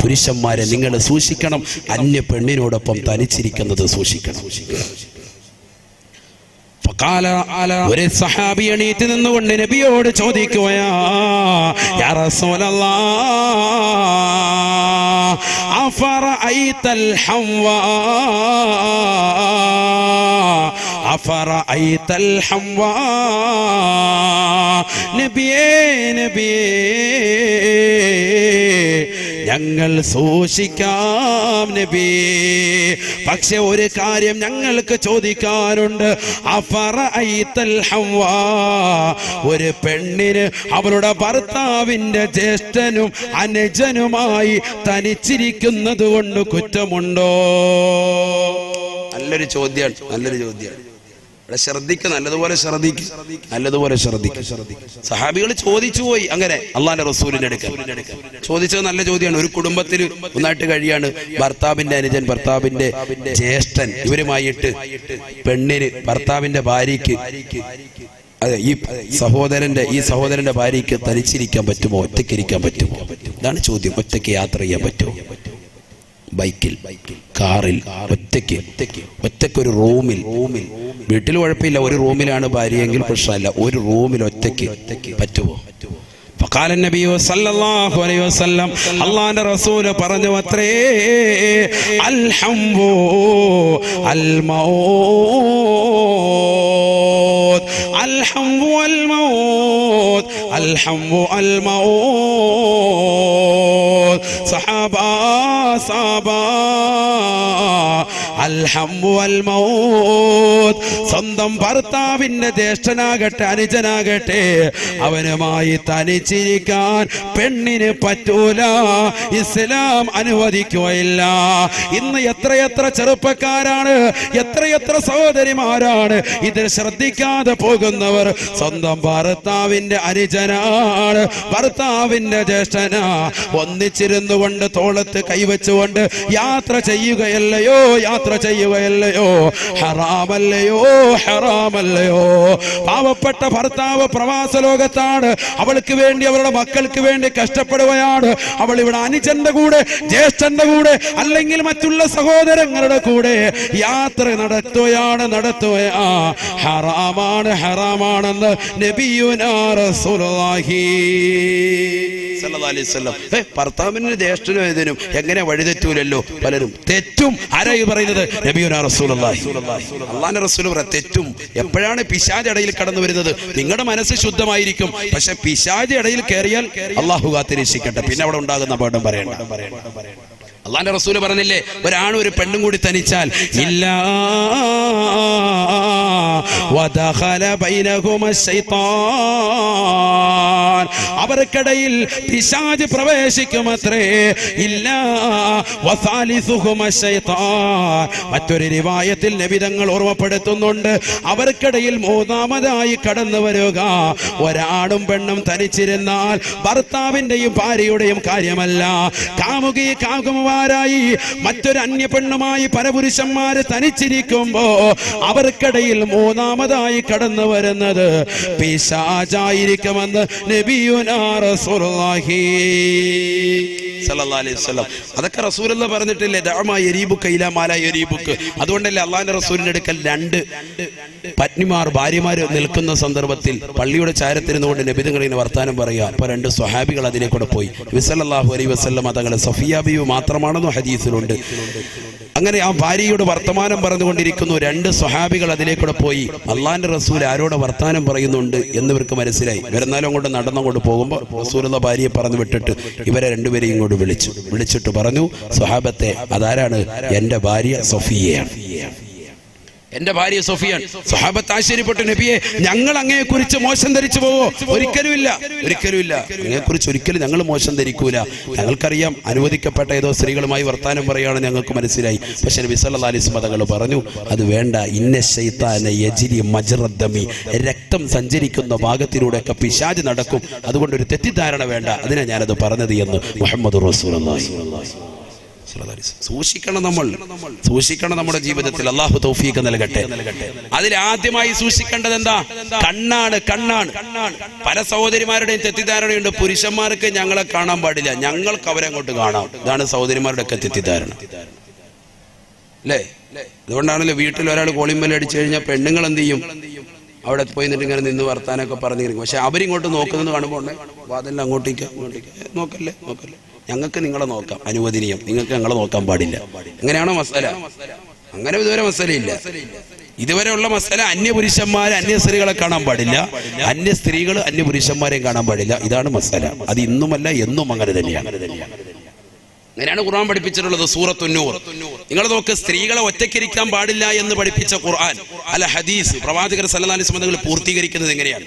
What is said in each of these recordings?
പുരുഷന്മാരെ നിങ്ങൾ സൂക്ഷിക്കണം, അന്യ പെണ്ണിനോടൊപ്പം തനിച്ചിരിക്കുന്നത് സൂക്ഷിക്കണം. ഒരു സഹാബി എണീറ്റ് നിന്നുകൊണ്ട് നബിയോട് ചോദിക്കുകയാ, യാ റസൂലല്ലാഹ് അഫറഅയ്തൽ ഹംവാ അഫറഅയ്തൽ ഹംവാ, നബിയേ നബിയേ ഞങ്ങൾ സൂക്ഷിക്കാം നബി, പക്ഷെ ഒരു കാര്യം ഞങ്ങൾക്ക് ചോദിക്കാനുണ്ട്. അഫറഅയ്തൽ ഹംവാ, ഒരു പെണ്ണിന് അവളുടെ ഭർത്താവിന്റെ ജ്യേഷ്ഠനും അനുജനുമായി തനിച്ചിരിക്കുന്നത് കൊണ്ട് കുറ്റമുണ്ടോ? നല്ലൊരു ചോദ്യമാണ്, നല്ലൊരു ചോദ്യമാണ്. ശ്രദ്ധിക്കുക, നല്ലതുപോലെ ശ്രദ്ധിക്കുക, നല്ലതുപോലെ ശ്രദ്ധിക്കുക. സഹാബികൾ ചോദിച്ചു പോയി. അങ്ങനെ അള്ളാന്റെ റസൂലിന്റെ അടുക്കൽ ചോദിച്ചത് നല്ല ചോദ്യമാണ്. ഒരു കുടുംബത്തിൽ ഒന്നായിട്ട് കഴിയാണ്, ഭർത്താവിന്റെ അനുജൻ, ഭർത്താവിന്റെ ജ്യേഷ്ഠൻ, ഇവരുമായിട്ട് പെണ്ണിന്, ഭർത്താവിന്റെ ഭാര്യയ്ക്ക്, അതെ ഈ സഹോദരന്റെ ഭാര്യയ്ക്ക് തനിച്ചിരിക്കാൻ പറ്റുമോ, ഒറ്റയ്ക്ക് ഇരിക്കാൻ പറ്റുമോ? ഇതാണ് ചോദ്യം. ഒറ്റയ്ക്ക് യാത്ര ചെയ്യാൻ പറ്റുമോ? ബൈക്കിൽ, കാറിൽ, ഒറ്റയ്ക്ക് ഒരു റൂമിൽ, വീട്ടിൽ കുഴപ്പമില്ല, ഒരു റൂമിലാണ് ഭാര്യയെങ്കിൽ പ്രശ്നമില്ല, ഒരു റൂമിൽ ഒറ്റയ്ക്ക് പറ്റുമോ? فقال النبي صلى الله عليه وسلم, അല്ലാഹുവിന്റെ റസൂൽ പറഞ്ഞു അത്രേ, അൽഹംബു അൽമൗത് അൽഹംബു അൽമൗത് അൽഹംബു അൽമൗത്. സഹാബാ അൽഹംബു അൽമൗത്. സ്വന്തം ഭർത്താവിന്റെ ജ്യേഷ്ഠനാകട്ടെ അനുജനാകട്ടെ അവനുമായി തനിച്ചിരിക്കാൻ പെണ്ണിന് പറ്റൂല, ഇസ്ലാം അനുവദിക്കുകയില്ല. ഇന്ന് എത്രയെത്ര ചെറുപ്പക്കാരാണ്, എത്രയെത്ര സഹോദരിമാരാണ് ഇതിൽ ശ്രദ്ധിക്കാതെ പോകുന്നവർ. സ്വന്തം ഭർത്താവിന്റെ അനുജനാണ്, ഭർത്താവിന്റെ ജ്യേഷ്ഠനാ, ഒന്നിച്ചിരുന്നു കൊണ്ട് തോളത്ത് കൈവച്ചുകൊണ്ട് യാത്ര ചെയ്യുകയല്ലയോ, യാത്ര ചെയ്യുകയല്ലയോ? ഹറാമല്ലയോ, ഹറാമല്ലയോ? പാവപ്പെട്ട ഭർത്താവ് പ്രവാസ ലോകത്താണ്, അവൾക്ക് വേണ്ടി, അവരുടെ മക്കൾക്ക് വേണ്ടി കഷ്ടപ്പെടുകയാണ്. അവൾ ഇവിടെ അനുജന്റെ കൂടെ, ജ്യേഷ്ഠന്റെ കൂടെ, അല്ലെങ്കിൽ മറ്റുള്ള സഹോദരങ്ങളുടെ കൂടെ യാത്ര നടത്തുകയാണ്. ഹറാമാണ്, ഹറാമാണെന്ന് നബിയുനാ റസൂലുള്ളാഹി സ്വല്ലല്ലാഹു അലൈഹി വസല്ലം. ഭർത്താവിന് ജ്യേഷ്ഠനും ഇതിനും എങ്ങനെ വഴിതെറ്റൂലല്ലോ പലരും. തെറ്റും ആരായി പറയുന്നത്? നബിയുനാ റസൂലുള്ളാഹി. അല്ലാഹുവിന്റെ റസൂൽ പറ, തെറ്റും എപ്പോഴാണ് പിശാച് ഇടയിൽ കടന്നു വരുന്നത്? നിങ്ങളുടെ മനസ്സ് ശുദ്ധമായിരിക്കും, പക്ഷെ പിശാച് ഇടയിൽ കയറിയാൽ അല്ലാഹു കാത്തിരക്ഷിക്കട്ടെ, പിന്നെ അവിടെ ഉണ്ടാകുന്ന അപകടം പറയണ്ട. അല്ലാഹുവിന്റെ റസൂൽ പറഞ്ഞില്ലേ, ഒരാണും ഒരു പെണ്ണും കൂടി തനിച്ചാൽ ഇല്ലാ വദഖല ബൈനഹുമ ശൈത്താൻ, അവർക്കിടയിൽ പിശാച് പ്രവേശിക്കുമത്രേ. ഇല്ലാ വസാലിസുഹുമ ശൈത്താൻ. മറ്റൊരു റിവായത്തിൽ നബി തങ്ങൾ ഓർമ്മപ്പെടുത്തുന്നുണ്ട്, അവർക്കിടയിൽ മൂന്നാമതായി കടന്നു വരിക. ഒരാണും പെണ്ണും തനിച്ചിരുന്നാൽ ഭർത്താവിന്റെയും ഭാര്യയുടെയും കാര്യമല്ല, കാമുകന്മാരായി മറ്റൊരു അന്യ പെണ്ണുമായി പരപുരുഷന്മാര് തനിച്ചിരിക്കുമ്പോ അവർക്കിടയിൽ മൂന്നാമതായി കടന്നു വരുന്നത് പിശാചായിരിക്കുമെന്ന് നബിയുനാ റസൂലുള്ളാഹി സ്വല്ലല്ലാഹു അലൈഹി വസല്ലം. അതൊക്കെ റസൂലുള്ള പറഞ്ഞിട്ടില്ലേ, ദഅമാ യരീബുക ഇലാ മാ ലാ യരീബുക. അതുകൊണ്ടല്ലേ അല്ലാഹുവിന്റെ റസൂലിന്റെ അടുക്കൽ രണ്ട് പത്നിമാർ, ഭാര്യമാര് നിൽക്കുന്ന സന്ദർഭത്തിൽ പള്ളിയുടെ ചാരത്തിരുന്നുകൊണ്ട് നബി തങ്ങൾ ഇങ്ങനെ വർത്താനം പറയുക. അപ്പൊ രണ്ട് സ്വഹാബികൾ അതിലേക്കൂടെ പോയി. നബി സല്ലല്ലാഹു അലൈഹി വസല്ലം തങ്ങളെ സഫിയ ബീവി മാത്രമാണെന്ന് ഹദീസിലുണ്ട്. അങ്ങനെ ആ ഭാര്യയോട് വർത്തമാനം പറഞ്ഞുകൊണ്ടിരിക്കുന്നു. രണ്ട് സ്വഹാബികൾ അതിലേക്കൂടെ പോയി. അള്ളാന്റെ റസൂൽ ആരോട് വർത്താനം പറയുന്നുണ്ട് എന്നിവർക്ക് മനസ്സിലായി. ഇവരെന്നാലും അങ്ങോട്ട് നടന്നങ്ങോട്ട് പോകുമ്പോൾ റസൂലുള്ള ഭാര്യയെ പറഞ്ഞു വിട്ടിട്ട് ഇവരെ രണ്ടുപേരെയും ഇങ്ങോട്ട് വിളിച്ചിട്ട് പറഞ്ഞു, സ്വഹാബത്തെ, അതാരാണ്? എന്റെ ഭാര്യ സഫിയയാണ്, എന്റെ ഭാര്യ സഫിയാൻ. സ്വഹാബത്ത് ആശ്ചര്യപ്പെട്ടു, നബിയെ, ഞങ്ങൾ അങ്ങയെ കുറിച്ച് മോശം ധരിച്ചു പോവോ? ഒരിക്കലുമില്ല, ഒരിക്കലുമില്ല. അങ്ങയെ കുറിച്ച് ഒരിക്കലും ഞങ്ങൾ മോശം ധരിക്കൂല. ഞങ്ങൾക്കറിയാം അനുവദിക്കപ്പെട്ട ഏതോ സ്ത്രീകളുമായി വർത്താനം പറയുകയാണ്, ഞങ്ങൾക്ക് മനസ്സിലായി. പക്ഷെ നബി സല്ലല്ലാഹു അലൈഹി വസല്ലം തങ്ങൾ പറഞ്ഞു, അത് വേണ്ട. ഇന്ന ശൈത്താന യജ്രി മജ്റദ്ദമി, രക്തം സഞ്ചരിക്കുന്ന ഭാഗത്തിലൂടെയൊക്കെ പിശാച് നടക്കും, അതുകൊണ്ടൊരു തെറ്റിദ്ധാരണ വേണ്ട. അതിനാ ഞാനത് പറഞ്ഞത് എന്ന് മുഹമ്മദ് റസൂലുള്ളാഹി. സൂക്ഷിക്കണം, സൂക്ഷിക്കണം നമ്മുടെ ജീവിതത്തിൽ. അള്ളാഹു തൗഫീഖ് നൽകട്ടെ. അതിൽ ആദ്യമായി സൂക്ഷിക്കേണ്ടത് എന്താ? കണ്ണാണ്. പല സഹോദരിമാരുടെയും തെറ്റിദ്ധാരണയുണ്ട്, പുരുഷന്മാർക്ക് ഞങ്ങളെ കാണാൻ പാടില്ല, ഞങ്ങൾക്ക് അവരെ അങ്ങോട്ട് കാണാം. ഇതാണ് സഹോദരിമാരുടെ ഒക്കെ തെറ്റിദ്ധാരണ അല്ലേ? അതുകൊണ്ടാണല്ലോ വീട്ടിൽ ഒരാൾ കോളിമ്പൽ അടിച്ചു കഴിഞ്ഞാൽ പെണ്ണുങ്ങൾ എന്ത് ചെയ്യും? അവിടെ പോയി നിന്നിട്ട് ഇങ്ങനെ നിന്ന് വർത്താനൊക്കെ പറഞ്ഞിരിക്കും. പക്ഷെ അവരിങ്ങോട്ട് നോക്കുന്നത് കാണുമ്പോൾ വാതെല്ലാം അങ്ങോട്ടേക്ക് നോക്കല്ലേ, ഞങ്ങൾക്ക് നിങ്ങളെ നോക്കാം, അനുവദനീയം, നിങ്ങൾക്ക് ഞങ്ങളെ നോക്കാൻ പാടില്ല. അങ്ങനെയാണോ മസല? അങ്ങനെ ഇതുവരെ മസലയില്ല. ഇതുവരെയുള്ള മസല അന്യപുരുഷന്മാരെ അന്യ സ്ത്രീകളെ കാണാൻ പാടില്ല, അന്യ സ്ത്രീകൾ അന്യ പുരുഷന്മാരെയും കാണാൻ പാടില്ല. ഇതാണ് മസല. അത് ഇന്നുമല്ല, എന്നും അങ്ങനെ തന്നെയാണ്. അങ്ങനെയാണ് ഖുർആൻ പഠിപ്പിച്ചിട്ടുള്ളത്. സൂറത്തുൻ നൂർ നിങ്ങൾ നോക്ക്, സ്ത്രീകളെ ഒറ്റയ്ക്കിരിക്കാൻ പാടില്ല എന്ന് പഠിപ്പിച്ച ഖുർആൻ അല്ല ഹദീസ് പ്രവാചകർ സല്ലല്ലാഹു അലൈഹി വസല്ലം പൂർത്തീകരിക്കുന്നത് എങ്ങനെയാണ്?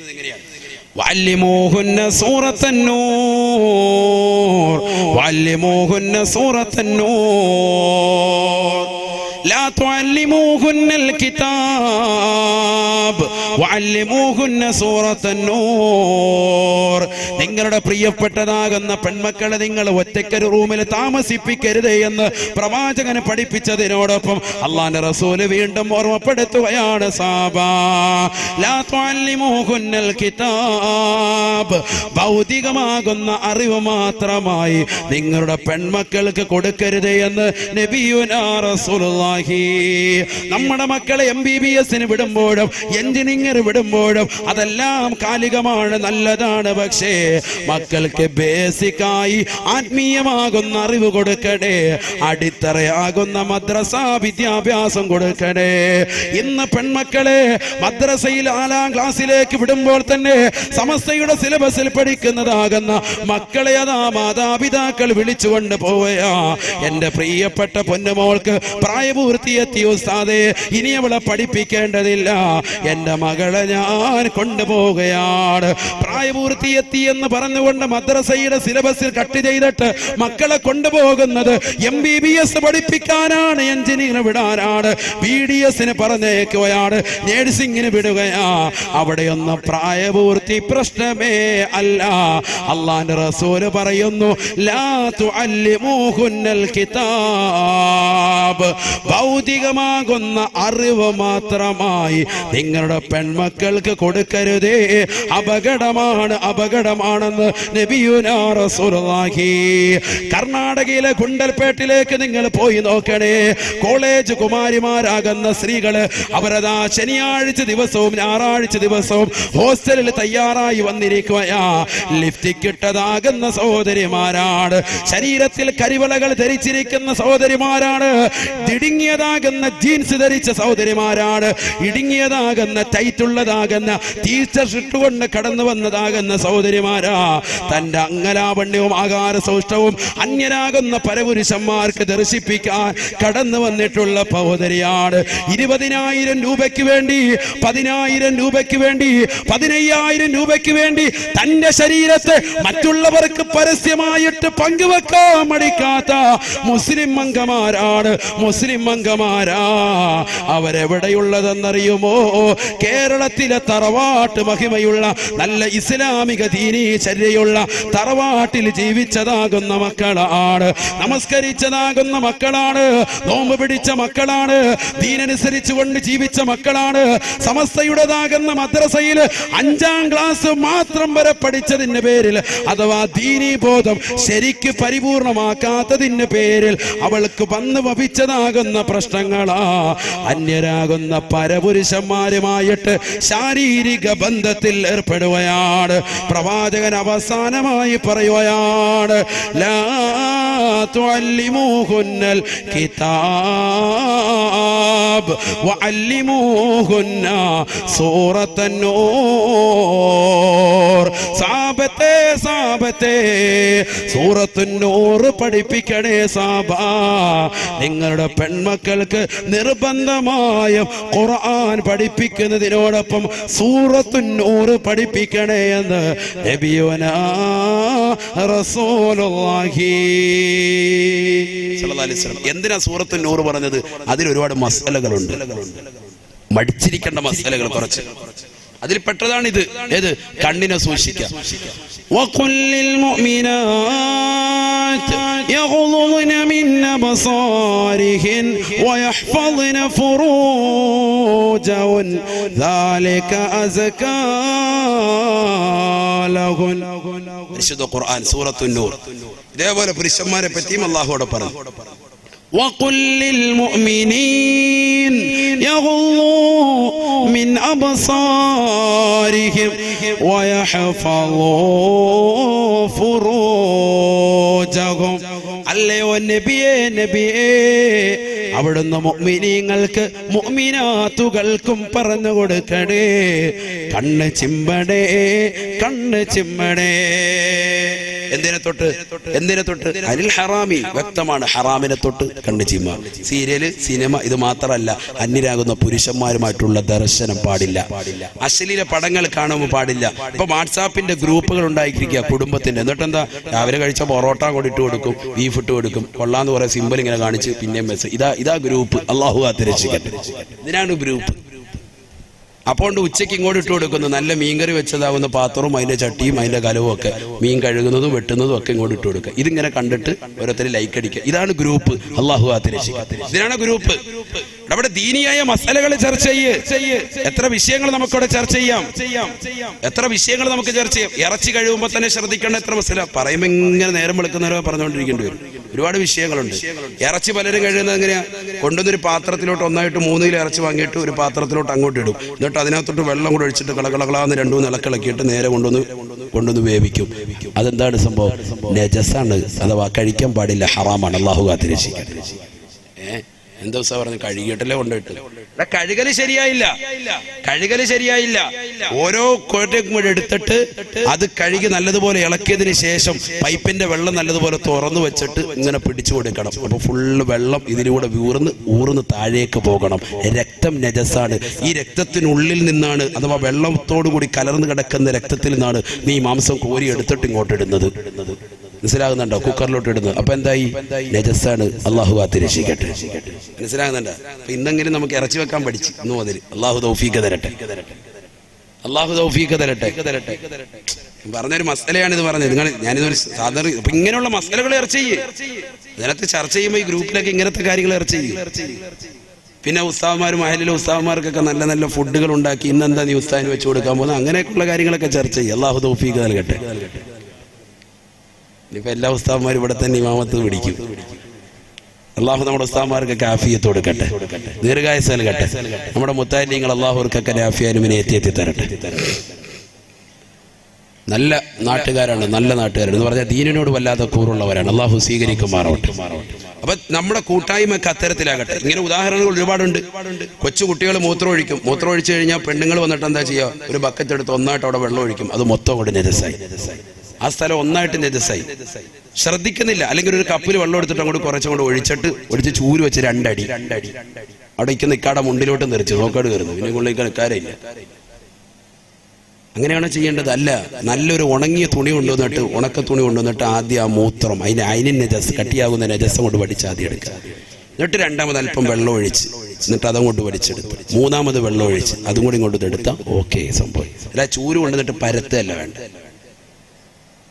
വഅല്ലിമൂഹുന്ന സൂറത്തുൻ നൂർ, വഅല്ലിമൂഹുന്ന സൂറത്തുൻ നൂർ, ലാ തുഅല്ലിമൂഹുന്നൽ കിതാബ് വഅല്ലിമൂഹുന്ന സൂറത്തുൻ നൂർ. നിങ്ങളുടെ പ്രിയപ്പെട്ടതാകുന്ന പെൺമക്കളെ നിങ്ങൾ ഒറ്റയ്ക്കൊരു റൂമിൽ താമസിപ്പിക്കരുത് എന്ന് പ്രവാചകന് പഠിപ്പിച്ചതിനോടൊപ്പം അല്ലാഹുവിന്റെ റസൂല് വീണ്ടും ഓർമ്മപ്പെടുത്തുകയാണ്, സാബാ ലാ തുഅല്ലിമൂഹുന്നൽ കിതാബ്, ഭൗതികമാകുന്ന അറിവ് മാത്രമായി നിങ്ങളുടെ പെൺമക്കൾക്ക് കൊടുക്കരുത് എന്ന് നബിയുനാ റസൂലുള്ളാഹി. നമ്മുടെ മക്കളെ MBBS വിടുമ്പോഴും എഞ്ചിനീയർ വിടുമ്പോഴും അതെല്ലാം കാലികമാണ്, നല്ലതാണ്. പക്ഷേ മക്കൾക്ക് ബേസിക്കായി ആത്മീയമാകുന്ന അറിവ് കൊടുക്കണേ, അടിത്തറയാകുന്ന മദ്രസ വിദ്യാഭ്യാസം കൊടുക്കണേ. ഇന്ന് പെൺമക്കളെ മദ്രസയിൽ 4ാം ക്ലാസ്സിലേക്ക് വിടുമ്പോൾ തന്നെ സമസ്തയുടെ സിലബസിൽ പഠിക്കുന്നതാകുന്ന മക്കളെ അതാ മാതാപിതാക്കൾ വിളിച്ചുകൊണ്ട് പോവുകയാ. എന്റെ പ്രിയപ്പെട്ട പൊന്നുമോൾക്ക് പ്രായപൂർത്തിയെത്തി ഉസ്താദേ, ഇനി അവളെ പഠിപ്പിക്കേണ്ടതില്ല, എന്റെ മകളെ ഞാൻ കൊണ്ടുപോവുകയാണ്. പ്രായപൂർത്തിയെത്തി എന്ന് പറഞ്ഞുകൊണ്ട് മദ്രസയുടെ സിലബസിൽ കട്ട് ചെയ്തിട്ട് മക്കളെ കൊണ്ടുപോകുന്നത് MBBS പഠിപ്പിക്കാനാണ്, എഞ്ചിനീയർ വിടാനാണ്, BDS പറഞ്ഞേക്കുകയാണ്, നേഴ്സിംഗിന് വിടുകയാ. അവിടെയൊന്നും പ്രായപൂർത്തി പ്രശ്നമേ അല്ല. അല്ലാഹുവിന്റെ റസൂല് പറയുന്നു, ലാ തുഅല്ലിമൂഹുന്നൽ കിതാബ്, ഭൗതികമാകുന്ന അറിവ് മാത്രമായി നിങ്ങളുടെ പെൺമക്കൾക്ക് കൊടുക്കരുതേ, അപകടമാണെന്ന് നബിയുനാ റസൂലുള്ളാഹി. കർണാടകയിലെ ഗുണ്ടൽപേട്ടിലേക്ക് നിങ്ങൾ പോയി നോക്കണേ. കോളേജ് കുമാരിമാരാകുന്ന സ്ത്രീകള് അവരതാ ശനിയാഴ്ച ദിവസവും ഞായറാഴ്ച ദിവസവും ഹോസ്റ്റലിൽ തയ്യാറായി വന്നിരിക്കുകയാ. ലിഫ്റ്റിക്ക് ഇട്ടതാകുന്ന സഹോദരിമാരാണ്, ശരീരത്തിൽ കരിവളകൾ ധരിച്ചിരിക്കുന്ന സഹോദരിമാരാണ്, ഇടുങ്ങിയതാകുന്ന ജീൻസ് ധരിച്ച സഹോദരിമാരാണ്, ഇടുങ്ങിയതാകുന്ന ടൈറ്റുള്ളതാകുന്ന ടീഷർട്ട് ഇട്ടുകൊണ്ട് കടന്നു വന്നതാകുന്ന സഹോദരിമാരാ. തന്റെ അംഗലാവണ്യവും ആകാര സൗഷ്ഠവും അന്യരാകുന്ന പരപുരുഷന്മാർക്ക് ദർശിപ്പിക്കാൻ കടന്നു വന്നിട്ടുള്ള സഹോദരിയാണ്. 20,000 രൂപയ്ക്ക് വേണ്ടി, 10,000 രൂപയ്ക്ക് വേണ്ടി, 15,000 രൂപയ്ക്ക് വേണ്ടി തന്റെ ശരീരത്തെ മറ്റുള്ളവർക്ക് പരസ്യമായിട്ട് പങ്കുവെക്കാൻ മടിക്കാത്ത മുസ്ലിം അംഗമാരാണ്, മുസ്ലിം അംഗമാരാ. അവരെവിടെയുള്ളതെന്നറിയുമോ? കേരളത്തിലെ തറവാട്ട് മഹിമയുള്ള നല്ല ഇസ്ലാമിക ദീനീ ചര്യയുള്ള തറവാട്ടിൽ ജീവിച്ചതാകുന്ന മക്കളാണ്, നമസ്കരിച്ചതാകുന്ന മക്കളാണ്, നോമ്പ് പിടിച്ച മക്കളാണ്, ദീനനുസരിച്ചുകൊണ്ട് ജീവിച്ച മക്കളാണ്. സമസ്തയുടേതാകുന്ന മദ്രസയിൽ 5ാം ക്ലാസ് മാത്രം വരെ പഠിച്ചതിന്റെ പേരിൽ അഥവാ ദീനീ ബോധം ശരിക്ക് പരിപൂർണമാക്കാത്തതിന്റെ പേരിൽ അവൾക്ക് വന്നു ഭവിച്ചതാകുന്ന പ്രശ്നങ്ങളാ. അന്യരാകുന്ന പരപുരുഷന്മാരുമായിട്ട് ശാരീരിക ബന്ധത്തിൽ ഏർപ്പെടുകയാണ്. പ്രവാചകൻ അവസാനമായി പറയുകയാണ്, ലാ തുഅല്ലിമൂഹുന്നൽ കിതാബ് വഅല്ലിമൂഹുന്ന സൂറത്തുൻ നൂർ. സാബത്തെ സൂറത്തുൻ നൂർ പഠിപ്പിക്കണേ സാബാ. നിങ്ങളുടെ പെൺമക്കൾക്ക് നിർബന്ധമായും ഖുർആൻ പഠിപ്പിക്കുന്നതിനോടൊപ്പം സൂറത്തുൻ നൂർ പഠിപ്പിക്കണേ എന്ന് നബിയുനാ റസൂലുള്ളാഹി സ്വല്ലല്ലാഹു അലൈഹി വസല്ലം. എന്തിനാ സൂറത്തുൻ നൂർ പറഞ്ഞത്? അതിൽ ഒരുപാട് മസലകളുണ്ട്, മടിച്ചിരിക്കേണ്ട മസലകൾ കുറച്ച്. അതിൽ പെട്ടതാണ് ഇത്. ഏത്? കണ്ണിനെ സൂക്ഷിക്കുക. وَقُلْ لِلْمُؤْمِنَاتِ يغضضن من أبصارهن ويحفظن فروجهن ذلك أزكى لهن. പരിശുദ്ധ ഖുർആൻ സൂറത്തുൻ നൂർ. ഇതേപോലെ പുരുഷന്മാരെ പറ്റിയും അല്ലാഹുവോട് പറഞ്ഞു. وقل للمؤمنين يغضوا من أبصارهم ويحفظوا فروجهم. അല്ലയോ നബിയേ അവിടുന്ന് മുഅ്മിനീങ്ങൾക്ക് മുഅ്മിനാത്തുകൾക്കും പറഞ്ഞു കൊടുക്കണേ, കണ്ണ് ചിമ്മണേ. എന്തിനെ തൊട്ട് അനിൽ ഹറാമി, വ്യക്തമാണ്, ഹറാമിനെ തൊട്ട് കണ്ണ് ചിമ്മ. സീരിയല്, സിനിമ ഇത് മാത്രമല്ല, അന്യരാകുന്ന പുരുഷന്മാരുമായിട്ടുള്ള ദർശനം പാടില്ല. അശ്ലീല പടങ്ങൾ കാണുമ്പോൾ പാടില്ല. ഇപ്പൊ വാട്സാപ്പിന്റെ ഗ്രൂപ്പുകൾ ഉണ്ടായിരിക്കുക കുടുംബത്തിന്റെ. എന്നിട്ടെന്താ, രാവിലെ കഴിച്ച പൊറോട്ട കൂടി ഇട്ട് കൊടുക്കും, ബീഫ് ഇട്ട് കൊടുക്കും, കൊള്ളാന്ന് പറയാൻ സിമ്പിൾ ഇങ്ങനെ കാണിച്ച് പിന്നെയും മെസ്സേജ്. ഇതാ ഗ്രൂപ്പ്. അല്ലാഹു കാത്തുരക്ഷിക്കട്ടെ. ഇതിനാണ് ഗ്രൂപ്പ്. അപ്പോൾ ഉച്ചയ്ക്ക് ഇങ്ങോട്ട് ഇട്ട് കൊടുക്കുന്നു, നല്ല മീൻകറി വെച്ചതാവുന്ന പാത്രവും അതിന്റെ ചട്ടിയും അതിന്റെ കലവും ഒക്കെ, മീൻ കഴുകുന്നതും വെട്ടുന്നതും ഒക്കെ ഇങ്ങോട്ട് ഇട്ട് കൊടുക്കുക. ഇതിങ്ങനെ കണ്ടിട്ട് ഓരോരുത്തർ ലൈക്ക് അടിക്കുക. ഇതാണ് ഗ്രൂപ്പ്. അല്ലാഹു കാത്തുരക്ഷിക്കട്ടെ. ഇതിനാണ് ഗ്രൂപ്പ്. അവിടെ ദീനിയായ മസലകൾ ചർച്ച ചെയ്യ്. എത്ര വിഷയങ്ങൾ നമുക്കവിടെ ചർച്ച ചെയ്യാം. എത്ര വിഷയങ്ങൾ നമുക്ക് ചർച്ച ചെയ്യാം. ഇറച്ചി കഴിയുമ്പോൾ തന്നെ ശ്രദ്ധിക്കേണ്ട എത്ര മസല. പറയുമ്പോൾ ഇങ്ങനെ നേരം വെളുക്കുന്നവരെ പറഞ്ഞുകൊണ്ടിരിക്കേണ്ടി വരും. ഒരുപാട് വിഷയങ്ങളുണ്ട്. ഇറച്ചി പലരും കഴിയുന്നത് എങ്ങനെയാ, കൊണ്ടുവന്നൊരു പാത്രത്തിലോട്ട് ഒന്നായിട്ട് 3 കിലോ ഇറച്ചി വാങ്ങിയിട്ട് ഒരു പാത്രത്തിലോട്ട് അങ്ങോട്ട് ഇടും. എന്നിട്ട് അതിനകത്തോട്ട് വെള്ളം കൂടെ ഒഴിച്ചിട്ട് കളകളകളാന്ന് 2-3 ഇളക്കിളക്കിയിട്ട് നേരെ കൊണ്ടുവന്ന് വേവിക്കും. അതെന്താണ് സംഭവം? നജസാണ്, അഥവാ കഴിക്കാൻ പാടില്ല, ഹറാമാണ്. അല്ലാഹു കാത്തുരക്ഷിക്കട്ടെ. എന്താ ദിവസം പറഞ്ഞു, കഴുകിയിട്ടല്ലേ കൊണ്ടുപോയിട്ട്. കഴുകല് ശരിയായില്ല. ഓരോ കോട്ടയും കൂടെ എടുത്തിട്ട് അത് കഴുകി നല്ലതുപോലെ ഇളക്കിയതിന് ശേഷം പൈപ്പിന്റെ വെള്ളം നല്ലതുപോലെ തുറന്നു വെച്ചിട്ട് ഇങ്ങനെ പിടിച്ചു കൊടുക്കണം. അപ്പൊ ഫുള്ള് വെള്ളം ഇതിലൂടെ ഊർന്ന് താഴേക്ക് പോകണം. രക്തം നജസാണ്. ഈ രക്തത്തിനുള്ളിൽ നിന്നാണ്, അഥവാ വെള്ളത്തോടു കൂടി കലർന്നു കിടക്കുന്ന രക്തത്തിൽ നിന്നാണ് നീ മാംസം കോരി എടുത്തിട്ട് ഇങ്ങോട്ട് ഇടുന്നത്. മനസ്സിലാകുന്നുണ്ടോ? കുക്കറിലോട്ട് ഇടുന്നത്. അപ്പൊ എന്തായി? നജസാണ്. അല്ലാഹു കാത്തുരക്ഷിക്കട്ടെ. മനസ്സിലാകുന്നുണ്ടോ? അപ്പൊ ഇന്നെങ്കിലും നമുക്ക് ഇറച്ചി വെക്കാൻ പഠിച്ചു ഇന്ന് മുതൽ. അല്ലാഹു തൗഫീഖ് തരട്ടെ. പറഞ്ഞൊരു മസലയാണിത് പറഞ്ഞത്. ഞാനിതൊരു സാധാരണ ഇപ്പൊ ഇങ്ങനെയുള്ള മസലകൾ ചർച്ച ചെയ്യേ. ഇതിനകത്ത് ചർച്ച ചെയ്യുമ്പോൾ ഈ ഗ്രൂപ്പിലൊക്കെ ഇങ്ങനത്തെ കാര്യങ്ങൾ ചർച്ച ചെയ്യും. പിന്നെ ഉസ്താദ്മാരും മഹലിലെ ഉസ്താദ്മാർക്കൊക്കെ നല്ല നല്ല ഫുഡുകൾ ഉണ്ടാക്കി ഇന്നെന്താ നീ ഉസ്താദിന് വെച്ച് കൊടുക്കാൻ പോകുന്നത്, അങ്ങനെയൊക്കെയുള്ള കാര്യങ്ങളൊക്കെ ചർച്ച ചെയ്യും. അല്ലാഹു തൗഫീഖ് നൽകട്ടെ. ഇനിയിപ്പോൾ എല്ലാ ഉസ്താദ്മാരും ഇവിടെ തന്നെ ഇമാമത്ത് പിടിക്കും. അള്ളാഹു നമ്മുടെ ഉസ്താദ്മാർക്കൊക്കെ ആഫിയത്ത് കൊടുക്കട്ടെ, ദീർഘായുസ്സ് നൽകട്ടെ. നമ്മുടെ മുത്താലിങ്ങൾ അള്ളാഹുവർക്കൊക്കെ ആഫിയാനും എത്തി തരട്ടെ. നല്ല നാട്ടുകാരാണ് എന്ന് പറഞ്ഞാൽ ദീനിനോട് വല്ലാത്ത കൂറുള്ളവരാണ്. അള്ളാഹു സ്വീകരിക്കുമാറാവട്ടെ. അപ്പൊ നമ്മുടെ കൂട്ടായ്മയൊക്കെ അത്തരത്തിലാകട്ടെ. ഇങ്ങനെ ഉദാഹരണങ്ങൾ ഒരുപാടുണ്ട്. കൊച്ചു കുട്ടികൾ മൂത്രമൊഴിച്ചു കഴിഞ്ഞാൽ പെണ്ണുങ്ങൾ വന്നിട്ട് എന്താ ചെയ്യുക, ഒരു ബക്കറ്റ് എടുത്ത് ഒന്നായിട്ട് അവിടെ വെള്ളം ഒഴിക്കും. അത് മൊത്തം കൊണ്ട് നജസായി. ആ സ്ഥലം ഒന്നായിട്ട് നജസായി. ശ്രദ്ധിക്കുന്നില്ല. അല്ലെങ്കിൽ ഒരു കപ്പിൽ വെള്ളം എടുത്തിട്ട് അങ്ങോട്ട് കുറച്ചങ്ങോട്ട് ഒഴിച്ച് ചൂര് വെച്ച് 2 അടി അവിടെ ഇരിക്കുന്ന ഇക്കാടെ മുണ്ടിലോട്ട് നിറച്ച് നോക്കാട് കയറുന്നു. പിന്നെ കൊള്ളിക്കാൻ നിൽക്കാറില്ല. അങ്ങനെയാണ് ചെയ്യേണ്ടത്. അല്ല, നല്ലൊരു ഉണങ്ങിയ തുണി കൊണ്ടുവന്നിട്ട്, ഉണക്ക തുണി കൊണ്ടുവന്നിട്ട് ആദ്യം ആ മൂത്രം അതിന് നജസ്, കട്ടിയാകുന്ന നജസം കൊണ്ട് വടിച്ച് ആദ്യം എടുക്കുക. എന്നിട്ട് 2ാമത് അല്പം വെള്ളം ഒഴിച്ച് എന്നിട്ട് അതങ്ങോട്ട് വടിച്ചെടുത്ത് 3ാമത് വെള്ളം ഒഴിച്ച് അതും കൂടി ഇങ്ങോട്ട് എടുത്താൽ ഓക്കെ സംഭവം. അല്ല ചൂര് കൊണ്ടുവന്നിട്ട് പരത്തല്ല വേണ്ട.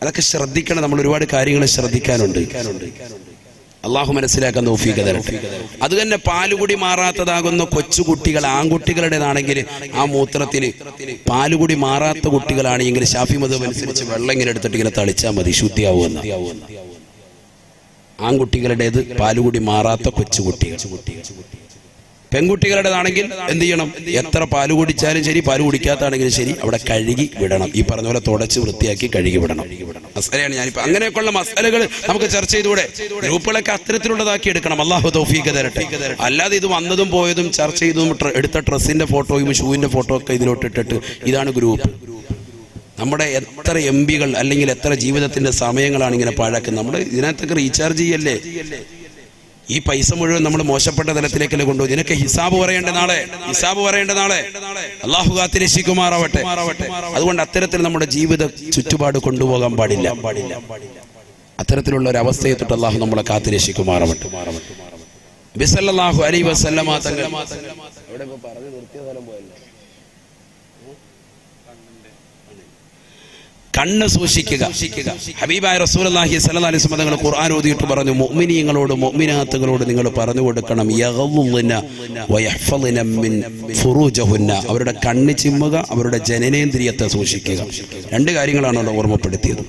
അതൊക്കെ ശ്രദ്ധിക്കണം. നമ്മൾ ഒരുപാട് കാര്യങ്ങൾ ശ്രദ്ധിക്കാനുണ്ട്. അള്ളാഹു മനസ്സിലാക്കാൻ തൗഫീഖ് തരട്ടെ. അത് തന്നെ പാലുകുടി മാറാത്തതാകുന്ന കൊച്ചുകുട്ടികൾ, ആൺകുട്ടികളുടേതാണെങ്കിൽ ആ മൂത്രത്തിൽ പാലുകുടി മാറാത്ത കുട്ടികളാണെങ്കിൽ ശാഫി മദ്ഹബ് അനുസരിച്ച് വെള്ളം ഇങ്ങനെ എടുത്തിട്ട് ഇങ്ങനെ തളിച്ചാൽ മതി, ശുദ്ധിയാവുമെന്ന്. ആൺകുട്ടികളുടേത് പാലുകുടി മാറാത്ത കൊച്ചുകുട്ടികൾ. പെൺകുട്ടികളുടേതാണെങ്കിൽ എന്ത് ചെയ്യണം, എത്ര പാല് കുടിച്ചാലും ശരി, പാല് കുടിക്കാത്താണെങ്കിലും ശരി, അവിടെ കഴുകി വിടണം. ഈ പറഞ്ഞ പോലെ തുടച്ച് വൃത്തിയാക്കി കഴുകി വിടണം. മസലയാണ് ഞാനിപ്പോ. അങ്ങനെയൊക്കെയുള്ള മസലകൾ നമുക്ക് ചർച്ച ചെയ്തുകൂടെ? ഗ്രൂപ്പുകളൊക്കെ അത്തരത്തിലുള്ളതാക്കി എടുക്കണം. അല്ലാഹു തൗഫീഖ് തരട്ടെ. അല്ലാതെ ഇത് വന്നതും പോയതും ചർച്ച ചെയ്തതും എടുത്ത ഡ്രസ്സിന്റെ ഫോട്ടോയും ഷൂവിന്റെ ഫോട്ടോ ഒക്കെ ഇതിലോട്ട് ഇട്ടിട്ട് ഇതാണ് ഗ്രൂപ്പ്. നമ്മുടെ എത്ര MBകൾ അല്ലെങ്കിൽ എത്ര ജീവിതത്തിന്റെ സമയങ്ങളാണ് ഇങ്ങനെ പാഴാക്കുന്നത്. നമ്മൾ ഇതിനകത്തൊക്കെ റീചാർജ് ചെയ്യല്ലേ. ഈ പൈസ മുഴുവൻ നമ്മൾ മോശപ്പെട്ട തലത്തിലേക്കല്ലേ കൊണ്ടുപോകും. ഇതിനൊക്കെ ഹിസാബ് പറയേണ്ട നാളെ. അല്ലാഹു കാത്തിരക്ഷിക്കുമാറാവട്ടെ. അതുകൊണ്ട് അത്തരത്തിൽ നമ്മുടെ ജീവിത ചുറ്റുപാട് കൊണ്ടുപോകാൻ പാടില്ല. അത്തരത്തിലുള്ള ഒരു അവസ്ഥയെ തൊട്ട് അല്ലാഹു നമ്മളെ കാത്തിരക്ഷിക്കുമാറാവട്ടെ. നബി സല്ലല്ലാഹു അലൈഹി വസല്ലമ തങ്ങൾ കണ്ണ് സൂക്ഷിക്കുക. ഹബീബായ റസൂലുള്ളാഹി സ്വല്ലല്ലാഹു അലൈഹി വസല്ലം തങ്ങൾ ഖുർആൻ ഓതിയിട്ട് പറഞ്ഞു, മുഅ്മിനീങ്ങളോട് മുഅ്മിനാത്തുകളോട് നിങ്ങൾ പറഞ്ഞു കൊടുക്കണം, യഗ്ളുന വയഹ്ഫളിന മിൻ ഫുറൂജഹുന്ന, അവരുടെ കണ്ണ് ചിമ്മുക, അവരുടെ ജനനേന്ദ്രിയത്തെ സൂക്ഷിക്കുക. രണ്ട് കാര്യങ്ങളാണ് അവിടെ ഓർമ്മപ്പെടുത്തിയത്.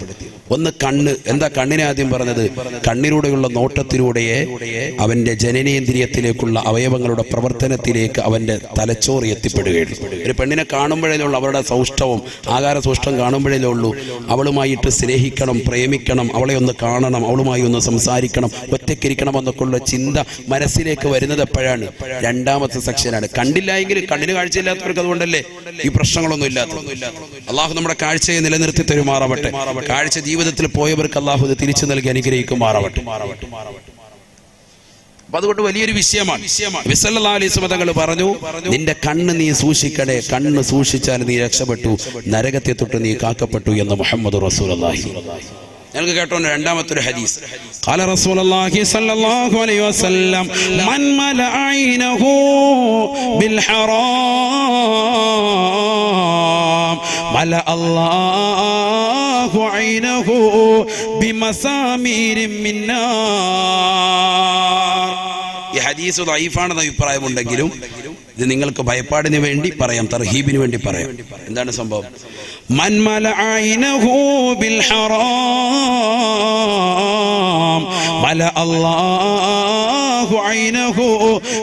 ഒന്ന് കണ്ണ്. എന്താ കണ്ണിനെ ആദ്യം പറഞ്ഞത്? കണ്ണിലൂടെയുള്ള നോട്ടത്തിലൂടെയേ അവന്റെ ജനനേന്ദ്രിയത്തിലേക്കുള്ള അവയവങ്ങളുടെ പ്രവർത്തനത്തിലേക്ക് അവന്റെ തലച്ചോറ് എത്തിപ്പെടുകയുള്ളൂ. ഒരു പെണ്ണിനെ കാണുമ്പോഴേ ഉള്ളൂ അവരുടെ സൗഷ്ഠവം, ആകാര സൗഷ്ഠം കാണുമ്പോഴേ ഉള്ളൂ അവളുമായിട്ട് സ്നേഹിക്കണം, പ്രേമിക്കണം, അവളെ ഒന്ന് കാണണം, അവളുമായി ഒന്ന് സംസാരിക്കണം, ഒറ്റയ്ക്കിരിക്കണം എന്നൊക്കെയുള്ള ചിന്ത മനസ്സിലേക്ക് വരുന്നത് എപ്പോഴാണ്? രണ്ടാമത്തെ സെക്ഷനാണ്. കണ്ടില്ലായെങ്കിൽ, കണ്ണിന് കാഴ്ചയില്ലാത്തവർക്ക് അതുകൊണ്ടല്ലേ ഈ പ്രശ്നങ്ങളൊന്നും ഇല്ലാത്തത്. അള്ളാഹു നമ്മുടെ കാഴ്ചയെ നിലനിർത്തി തരുമാറാവട്ടെ. കാഴ്ച ജീവിതത്തിൽ പോയവർക്ക് അള്ളാഹു ഇത് തിരിച്ചു നൽകി അനുഗ്രഹിക്കുമാറാവട്ടെ. അപ്പൊ അതുകൊണ്ട് വലിയൊരു വിഷയമാണ്. നബി സല്ലല്ലാഹു അലൈഹി വസല്ലം തങ്ങൾ പറഞ്ഞു, നിന്റെ കണ്ണ് നീ സൂക്ഷിക്കണേ, കണ്ണ് സൂക്ഷിച്ചാൽ നീ രക്ഷപ്പെട്ടു, നരകത്തെ തൊട്ട് നീ കാക്കപ്പെട്ടു എന്ന് മുഹമ്മദ് റസൂലുള്ളാഹി. ഞങ്ങൾക്ക് കേട്ടോ രണ്ടാമത്തെ ഹദീസ്. ഖാല റസൂലുള്ളാഹി സ്വല്ലല്ലാഹു അലൈഹി വസല്ലം, മൻ മലഅ ഐനഹു ബിൽ ഹറാം മലഅ അല്ലാഹു ഐനഹു ബിമസാമീരിൻ മിൻ നാർ. ഈ ഹദീസ് ദഈഫാണെന്ന അഭിപ്രായമുണ്ടെങ്കിലും ഇത് നിങ്ങൾക്ക് ഭയപ്പാടിന് വേണ്ടി പറയാം, തർഹീബിന് വേണ്ടി പറയാം. എന്താണ് സംഭവം? മൻ മലഅ ഐനഹു ബിൽ ഹറാം മലഅ അല്ലാഹു ഐനഹു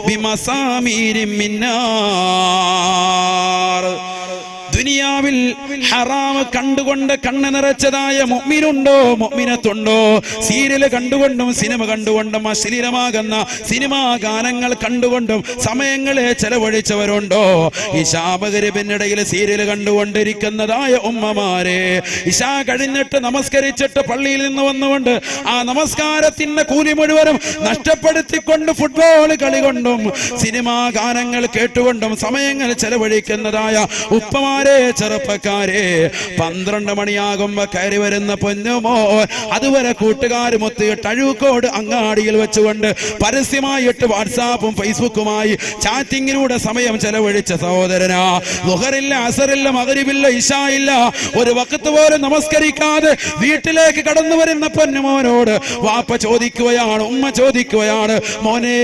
ബിമസാമീരിൻ മിൻ നാർ. ദുനിയാവിൽ ഹറാം കണ്ടുകൊണ്ട് കണ്ണ് നിറച്ചതായ മുഅ്മിനുണ്ടോ, മുഅ്മിനത്തുണ്ടോ? സീരിയൽ കണ്ടുകൊണ്ടും സിനിമ കണ്ടുകൊണ്ടും അശ്ലീലമാകുന്ന സിനിമാ ഗാനങ്ങൾ കണ്ടുകൊണ്ടും സമയങ്ങളെ ചെലവഴിച്ചവരുണ്ടോ? ഇശാ മഗ്‌രിബിനിടയിൽ സീരിയൽ കണ്ടുകൊണ്ടിരിക്കുന്നതായ ഉമ്മമാരെ, ഇശാ കഴിഞ്ഞിട്ട് നമസ്കരിച്ചിട്ട് പള്ളിയിൽ നിന്ന് വന്നുകൊണ്ട് ആ നമസ്കാരത്തിന്റെ കൂലി മുഴുവനും നഷ്ടപ്പെടുത്തിക്കൊണ്ട് ഫുട്ബോൾ കളി കൊണ്ടും സിനിമാ ഗാനങ്ങൾ കേട്ടുകൊണ്ടും സമയങ്ങൾ ചെലവഴിക്കുന്നതായ ഉപ്പമാരെ, ചെറുപ്പക്കാരെ, 12 മണിയാകുമ്പോ കയറി വരുന്ന പൊന്നുമോ, അതുവരെ കൂട്ടുകാരുമൊത്തിയിട്ട് അഴൂക്കോട് അങ്ങാടിയിൽ വെച്ചുകൊണ്ട് പരസ്യമായിട്ട് വാട്സാപ്പും ഫേസ്ബുക്കുമായി ചാറ്റിങ്ങിലൂടെ സമയം ചെലവഴിച്ച സഹോദരനാ, ളുഹറില്ല, അസറില്ല, മഗ്‌രിബില്ല, ഇശാ ഇല്ല, ഒരു വഖത്ത് പോലും നമസ്കരിക്കാതെ വീട്ടിലേക്ക് കടന്നു വരുന്ന പൊന്നുമോനോട് വാപ്പ ചോദിക്കുകയാണ്, ഉമ്മ ചോദിക്കുകയാണ്, മോനെ,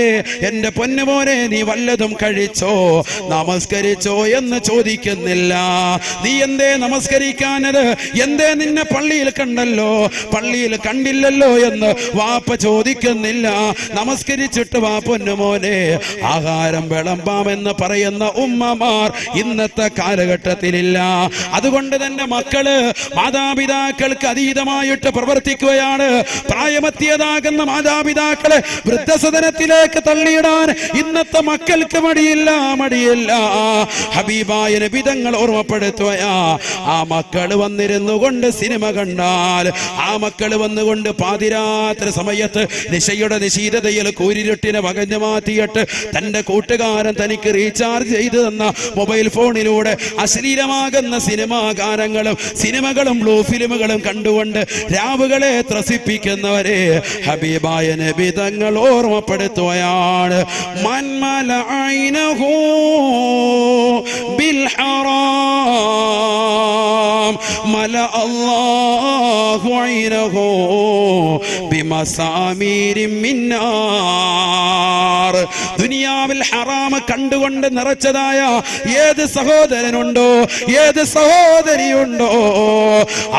എന്റെ പൊന്നുമോനെ, നീ വല്ലതും കഴിച്ചോ, നമസ്കരിച്ചോ എന്ന് ചോദിക്കുന്നില്ല. നീ എന്തേ നമസ്കരിക്കാനത്? എന്തേ നിന്നെ പള്ളിയിൽ കണ്ടല്ലോ, പള്ളിയിൽ കണ്ടില്ലല്ലോ എന്ന് വാപ്പ ചോദിക്കുന്നില്ല. നമസ്കരിച്ചിട്ട് വാ പൊന്നുമോനെ ആഹാരം വിളമ്പാമെന്ന് പറയുന്ന ഉമ്മമാർ ഇന്നത്തെ കാലഘട്ടത്തിലില്ല. അതുകൊണ്ട് തന്നെ മക്കള് മാതാപിതാക്കൾക്ക് അതീതമായിട്ട് പ്രവർത്തിക്കുകയാണ്. പ്രായമെത്തിയതാകുന്ന മാതാപിതാക്കളെ വൃദ്ധസദനത്തിലേക്ക് തള്ളിയിടാൻ ഇന്നത്തെ മക്കൾക്ക് മടിയില്ല. ഹബീബായ നബി തങ്ങൾ ഓർമ്മപ്പെടുത്തുകയാ, ആ മക്കള് വന്നിരുന്നു കൊണ്ട് സിനിമ കണ്ടാൽ, ആ മക്കള് വന്നുകൊണ്ട് പാതിരാത്രി സമയത്ത് നിശയുടെ നിശീതതയിൽ കൂരിരുട്ടിനെ വകഞ്ഞു മാറ്റിയിട്ട് തന്റെ കൂട്ടുകാരൻ തനിക്ക് റീചാർജ് ചെയ്തു തന്ന മൊബൈൽ ഫോണിലൂടെ അശ്ലീലമാകുന്ന സിനിമാ ഗാനങ്ങളും സിനിമകളും ബ്ലൂ ഫിലിമുകളും കണ്ടുകൊണ്ട് രാവുകളെ ത്രസിപ്പിക്കുന്നവരെ ഹബീബായ നബി തങ്ങൾ ഓർമ്മപ്പെടുത്തുകയാണ്, മൻ മലഅ ഐനഹു ബിൽ ഹറാം മലഅ അല്ലാഹു ഐനഹു ബിമസാമീരിൻ മിൻ നാർ. ദുനിയാവിൽ ഹറാം കണ്ടുകൊണ്ട് നിറച്ചതായ ഏത് സഹോദരനുണ്ടോ, ഏത് സഹോദരിയുണ്ടോ,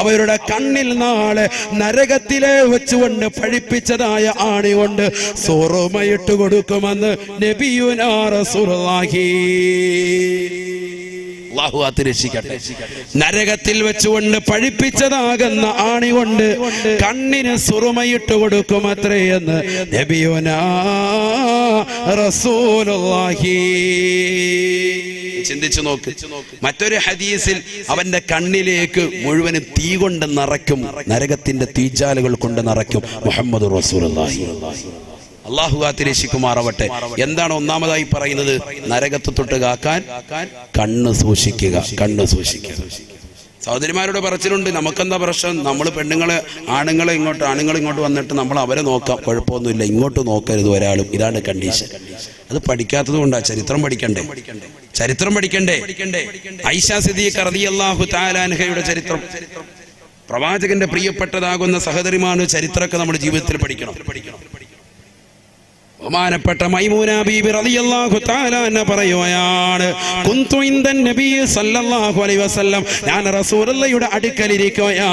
അവരുടെ കണ്ണിൽ നാളെ നരകത്തിലെ വെച്ചുകൊണ്ട് പഴിപ്പിച്ചതായ ആണി കൊണ്ട് സുറുമയിട്ട് കൊടുക്കുമെന്ന് നബിയുനാ റസൂലുള്ളാഹി. അല്ലാഹു ആത്തിരക്ഷിക്കട്ടെ. നരകത്തിൽ വെച്ചുകൊണ്ട് പഴിപ്പിച്ചതാകുന്ന ആണി കൊണ്ട് കണ്ണിന് സുറുമയിട്ട് കൊടുക്കുമത്രയെന്ന് നബിയുനാ റസൂലുള്ളാഹി. ചിന്തിച്ചു നോക്ക്. മറ്റൊരു ഹദീസിൽ അവന്റെ കണ്ണിലേക്ക് മുഴുവനും തീ കൊണ്ട് നിറയ്ക്കും, നരകത്തിന്റെ തീജാലുകൾ കൊണ്ട് നിറയ്ക്കും മുഹമ്മദ് റസൂലുള്ളാഹി. അല്ലാഹു കാത്തിരക്ഷിക്കുമാറാവട്ടെ. എന്താണ് ഒന്നാമതായി പറയുന്നത്? നരകത്തെ തൊട്ട് കാക്കാൻ കണ്ണ് സൂക്ഷിക്കുക, കണ്ണ് സൂക്ഷിക്കുക. സഹോദരിമാരോട് പറച്ചിലുണ്ട്, നമുക്കെന്താ പ്രശ്നം? നമ്മൾ പെണ്ണുങ്ങളെ ആണുങ്ങൾ ഇങ്ങോട്ട് വന്നിട്ട് നമ്മൾ അവരെ നോക്കാം, കുഴപ്പമൊന്നുമില്ല, ഇങ്ങോട്ട് നോക്കരുത് ഒരാളും. ഇതാണ് കണ്ടീഷൻ. അത് പഠിക്കാത്തത് കൊണ്ടാണ്. ചരിത്രം പഠിക്കണ്ടേ? ഐഷ സിദ്ദീഖ റളിയല്ലാഹു തആല അൻഹയുടെ ചരിത്രം പ്രവാചകന്റെ പ്രിയപ്പെട്ടതാകുന്ന സഹോദരിമാരുടെ ചരിത്രമൊക്കെ നമ്മുടെ ജീവിതത്തിൽ പഠിക്കണം. ബഹുമാനപ്പെട്ട മൈമൂന ബീബി റളിയല്ലാഹു തആല അൻഹ പറയുകയാണ്, കുന്തു ഇൻദൻ നബി സല്ലല്ലാഹു അലൈഹി വസല്ലം, ഞാൻ റസൂലുള്ളാഹിയുടെ അടുക്കലിരിക്കുകയാ,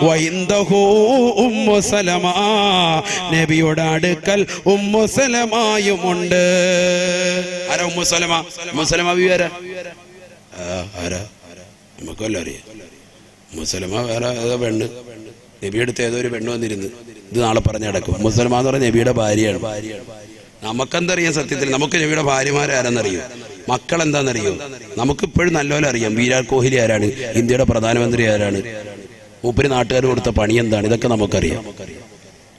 വഇൻദഹു ഉമ്മു സലമ, നബിയുടെ അടുക്കൽ ഉമ്മു സലമയുമുണ്ട്. ആരാ ഉമ്മു സലമ? ഉമ്മു സലമ ബീവി ആരാ? നമുക്കെല്ലാം അറിയാം. ഉമ്മു സലമ വേറെ ഏതോ പെണ്ണ്, നബിയുടെ അടുത്ത് ഏതോ ഒരു പെണ്ണ് വന്നിരുന്നു. ഇത് നാളെ പറഞ്ഞു നടക്കും. ഉമ്മു സലമ എന്ന് പറഞ്ഞാൽ നബിയുടെ ഭാര്യയാണ്. നമുക്കെന്തറിയാം? സത്യത്തിൽ നമുക്ക് നബിയുടെ ഭാര്യമാരെ ആരെന്നറിയോ? മക്കളെന്താണെന്നറിയോ? നമുക്കിപ്പോഴും നല്ലപോലെ അറിയാം. വിരാട് കോഹ്ലി ആരാണ്, ഇന്ത്യയുടെ പ്രധാനമന്ത്രി ആരാണ്, മൂപ്പര് നാട്ടുകാർ കൊടുത്ത പണി എന്താണ്, ഇതൊക്കെ നമുക്കറിയാം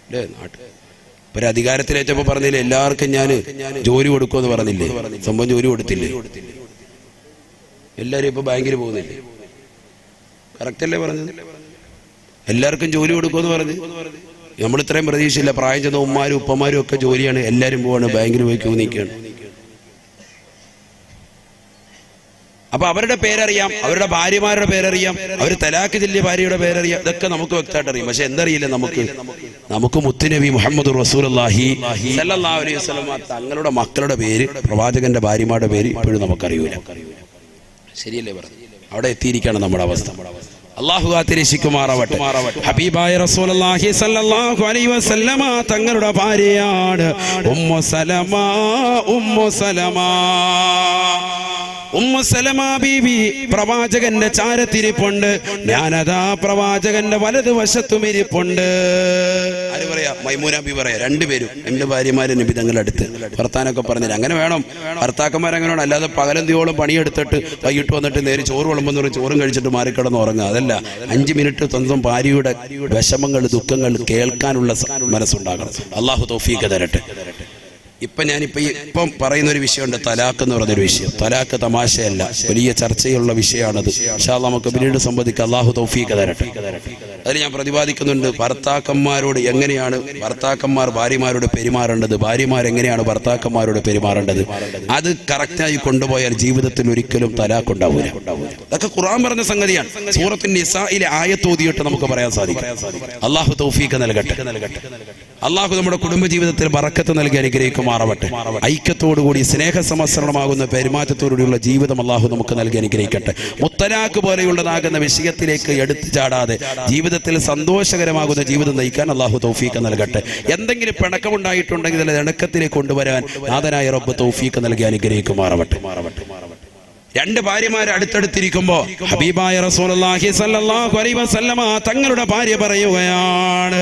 അല്ലേ? ഒരു അധികാരത്തിലേറ്റപ്പോ പറഞ്ഞില്ലേ എല്ലാവർക്കും ഞാൻ ജോലി കൊടുക്കുമെന്ന് പറഞ്ഞില്ലേ? സംഭവം ജോലി കൊടുത്തില്ലേ? എല്ലാരും ഇപ്പൊ ബാങ്കിൽ പോകുന്നില്ലേ? കറക്റ്റ് അല്ലേ പറഞ്ഞത്? എല്ലാവർക്കും ജോലി കൊടുക്കുമെന്ന് പറഞ്ഞു. നമ്മൾ ഇത്രയും പ്രതീക്ഷയില്ല. പ്രായം ചെന്ന ഉമ്മാരും ഉപ്പമാരും ഒക്കെ ജോലിയാണ്, എല്ലാവരും പോവാണ്, ബാങ്കിൽ പോയി ക്യൂ നിൽക്കുകയാണ്. അപ്പൊ അവരുടെ പേരറിയാം, അവരുടെ ഭാര്യമാരുടെ പേരറിയാം, അവർ തലാക്ക് ചൊല്ലിയ ഭാര്യയുടെ പേരറിയാം. ഇതൊക്കെ നമുക്ക് വ്യക്തമായിട്ട് അറിയാം. പക്ഷെ എന്തറിയില്ല നമുക്ക് മുത്തുനബി മുഹമ്മദ് റസൂലുള്ളാഹി സ്വല്ലല്ലാഹു അലൈഹി വസല്ലം തങ്ങളുടെ മക്കളുടെ പേര്, പ്രവാചകന്റെ ഭാര്യമാരുടെ പേര് ഇപ്പോഴും നമുക്കറിയൂല. ശരിയല്ലേ പറഞ്ഞു? അവിടെ എത്തിയിരിക്കുകയാണ് നമ്മുടെ അവസ്ഥ. അല്ലാഹു കാത്തിരക്ഷിക്കുമാറാവട്ടെ. ഹബീബായ റസൂലുള്ളാഹി സ്വല്ലല്ലാഹു അലൈഹി വസല്ലമ തങ്ങളുടെ ഭാര്യയാണ് ഉമ്മു സലമ. ഉമ്മു സലമ ബീവി പ്രവാചകന്റെ ചാരത്തിരിപ്പുണ്ട്. ഞാനതാ പ്രവാചകന്റെ വലതുവശത്തും ഇരിപ്പുണ്ട്. ആര് പറയാ? മൈമൂന ബീവി പറയാ. രണ്ടുപേരും എന്റെ ഭാര്യമാര് നബി തങ്ങളുടെ അടുത്ത് ഭർത്താനൊക്കെ പറഞ്ഞില്ല. അങ്ങനെ വേണം ഭർത്താക്കന്മാരങ്ങനെ വേണം. അല്ലാതെ പകലന്തിയോളം പണിയെടുത്തിട്ട് വൈകിട്ട് വന്നിട്ട് നേരെ ചോറ് വിളമ്പെന്ന് പറഞ്ഞ് ചോറും കഴിച്ചിട്ട് മാറിക്കിടന്ന് ഉറങ്ങുക. അതല്ല, 5 മിനിറ്റ് സ്വന്തം ഭാര്യയുടെ വിഷമങ്ങൾ ദുഃഖങ്ങൾ കേൾക്കാനുള്ള മനസ്സുണ്ടാകണം. അള്ളാഹു തൗഫീഖ് തരട്ടെ. ഇപ്പം പറയുന്ന ഒരു വിഷയമുണ്ട്, തലാഖ് എന്ന് പറഞ്ഞൊരു വിഷയം. തലാഖ് തമാശയല്ല, വലിയ ചർച്ചയുള്ള വിഷയമാണത്. ഇൻഷാ അല്ലാഹ് നമുക്ക് പിന്നീട് സംബന്ധിക്കാം. അല്ലാഹു തൗഫീഖ് തരട്ടെ. അതിൽ ഞാൻ പ്രതിപാദിക്കുന്നുണ്ട്, ഭർത്താക്കന്മാരോട് എങ്ങനെയാണ് ഭർത്താക്കന്മാർ ഭാര്യമാരോട് പെരുമാറേണ്ടത്, ഭാര്യമാർ എങ്ങനെയാണ് ഭർത്താക്കന്മാരോട് പെരുമാറേണ്ടത്. അത് കറക്റ്റായി കൊണ്ടുപോയാൽ ജീവിതത്തിൽ ഒരിക്കലും തലാഖ് ഉണ്ടാവില്ല. അതൊക്കെ ഖുർആൻ പറഞ്ഞ സംഗതിയാണ്. സൂറത്തുൻ നിസായിലെ ആയത്ത് ഓതിയിട്ട് നമുക്ക് പറയാൻ സാധിക്കും. അല്ലാഹു തൗഫീഖ് നൽകട്ടെ. അല്ലാഹു നമ്മുടെ കുടുംബ ജീവിതത്തിൽ ബറക്കത്ത് നൽകി അനുഗ്രഹിക്കുമാറാവട്ടെ. ഐക്യത്തോടുകൂടി സ്നേഹസമസരണമാകുന്ന പെരുമാറ്റത്തോടുകൂടിയുള്ള ജീവിതം അല്ലാഹു നമുക്ക് നൽകി അനുഗ്രഹിക്കട്ടെ. മുത്തലാഖ് പോലെയുള്ളതാകുന്ന വിഷയത്തിലേക്ക് എടുത്തു ചാടാതെ ജീവിതത്തിൽ സന്തോഷകരമാകുന്ന ജീവിതം നയിക്കാൻ അല്ലാഹു തൗഫീഖ് നൽകട്ടെ. എന്തെങ്കിലും പിണക്കമുണ്ടായിട്ടുണ്ടെങ്കിൽ അതിൽ ഇണക്കത്തിലേക്ക് കൊണ്ടുവരാൻ നാഥനായ റബ്ബ് തൗഫീഖ് നൽകി അനുഗ്രഹിക്കുമാറാവട്ടെ. രണ്ട് ഭാര്യമാർ അടുത്തടുത്തിരിക്കുമ്പോ ഹബീബായ റസൂലുള്ളാഹി സ്വല്ലല്ലാഹു അലൈഹി വസല്ലമ തങ്ങളുടെ ഭാര്യ പറയുകയാണ്,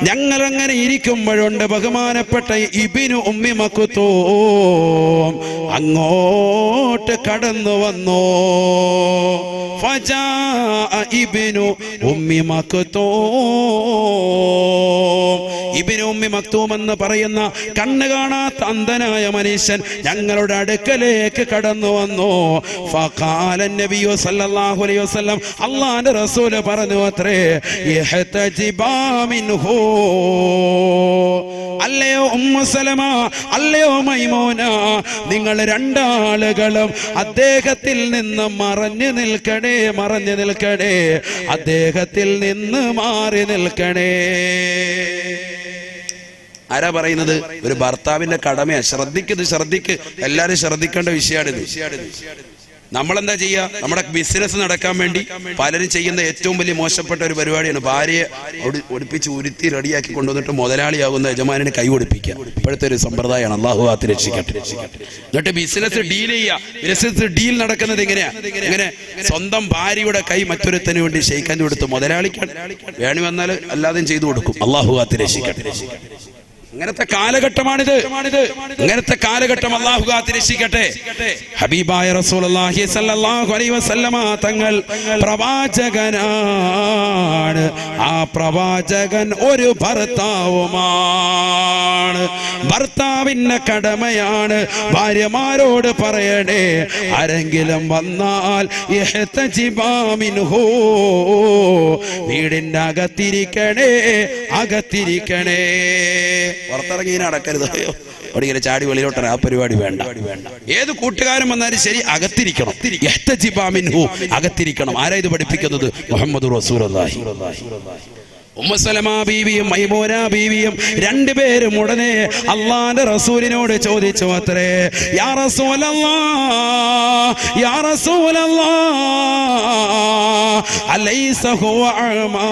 ഞങ്ങൾ അങ്ങനെ ഇരിക്കുമ്പോഴുണ്ട് ബഹുമാനപ്പെട്ട ഇബ്നു ഉമ്മി മക്തൂം അങ്ങോട്ട് കടന്നു വന്നു. ഫജാ ഇബ്നു ഉമ്മി മക്തൂം, ഇബ്നു ഉമ്മി മക്തൂം എന്ന് പറയുന്ന കണ്ണ് കാണാത്ത അന്ധനായ മനുഷ്യൻ ഞങ്ങളുടെ അടുക്കലേക്ക് കടന്നു വന്നു. ഫഖാല നബിയു സല്ലല്ലാഹു അലൈഹി വസല്ലം, അല്ലാഹുവിന്റെ റസൂൽ പറഞ്ഞു അത്രേ, യഹ്തജിബാ മിൻഹു, അല്ലയോ ഉമ്മു സലമ, അല്ലയോ മൈമൂന, നിങ്ങൾ രണ്ടാളുകളും അദ്ദേഹത്തിൽ നിന്ന് മറഞ്ഞു നിൽക്കണേ, അദ്ദേഹത്തിൽ നിന്ന് മാറി നിൽക്കണേ. ആരാ പറയുന്നത്? ഒരു ഭർത്താവിന്റെ കടമയാ. ശ്രദ്ധിക്ക്, എല്ലാരും ശ്രദ്ധിക്കേണ്ട വിഷയമാണിത്. നമ്മളെന്താ ചെയ്യുക? നമ്മുടെ ബിസിനസ് നടക്കാൻ വേണ്ടി പലരും ചെയ്യുന്ന ഏറ്റവും വലിയ മോശപ്പെട്ട ഒരു പരിപാടിയാണ് ഭാര്യയെ ഒടിപ്പിച്ച് ഉരുത്തി റെഡിയാക്കി കൊണ്ടുവന്നിട്ട് മുതലാളിയാകുന്ന യജമാനിന് കൈ ഒടിപ്പിക്കുക. ഇപ്പോഴത്തെ ഒരു സമ്പ്രദായമാണ്. അല്ലാഹു കാത്ത് രക്ഷിക്കട്ടെ. എന്നിട്ട് ബിസിനസ് ഡീൽ ചെയ്യുക. ബിസിനസ് ഡീൽ നടക്കുന്നത് എങ്ങനെയാ? എങ്ങനെ? സ്വന്തം ഭാര്യയുടെ കൈ മറ്റൊരുത്തന് വേണ്ടി ഷെയ്ക്കാൻ കൊടുത്ത് മുതലാളിക്കാൻ വേണി വന്നാൽ അല്ലാതെയും ചെയ്തു കൊടുക്കും. അല്ലാഹു കാത്ത് രക്ഷിക്കട്ടെ. ഇങ്ങനത്തെ കാലഘട്ടമാണിത്. ഇങ്ങനത്തെ കാലഘട്ടം അല്ലാഹു കാത്ത് രക്ഷിക്കട്ടെ. ഹബീബായ റസൂലുള്ളാഹി സ്വല്ലല്ലാഹു അലൈഹി വസല്ലമ തങ്ങൾ പ്രവാചകനാണ്. ആ പ്രവാചകൻ ഒരു ഭർത്താവുമാണ്. ഭർത്താവിന്റെ കടമയാണ് ഭാര്യമാരോട് പറയണേ, ആരെങ്കിലും വന്നാൽ യഹ്തജിബാ മിൻഹു, വീടിന്റെ അകത്തിരിക്കണേ. പുറത്തിറങ്ങി അടക്കരുത്, ഒടിങ്ങനെ ചാടി വെളിയിലോട്ടറ, ആ പരിപാടി വേണ്ട. ഏത് കൂട്ടുകാരൻ വന്നാലും ശരി അകത്തിരിക്കണം. അകത്തിരിക്കണം. ആരാ ഇത് പഠിപ്പിക്കുന്നത്? മുഹമ്മദ് റസൂലുള്ളാഹി. ഉമ്മു സലമ ബീവിയും മൈമൂന ബീവിയും രണ്ടുപേരും ഉടനെ അള്ളാന്റെ റസൂലിനോട് ചോദിച്ചു അത്രേ, യാ റസൂലല്ലാഹ്, യാ റസൂലല്ലാഹ്, അലൈസ ഹുവ അഅമാ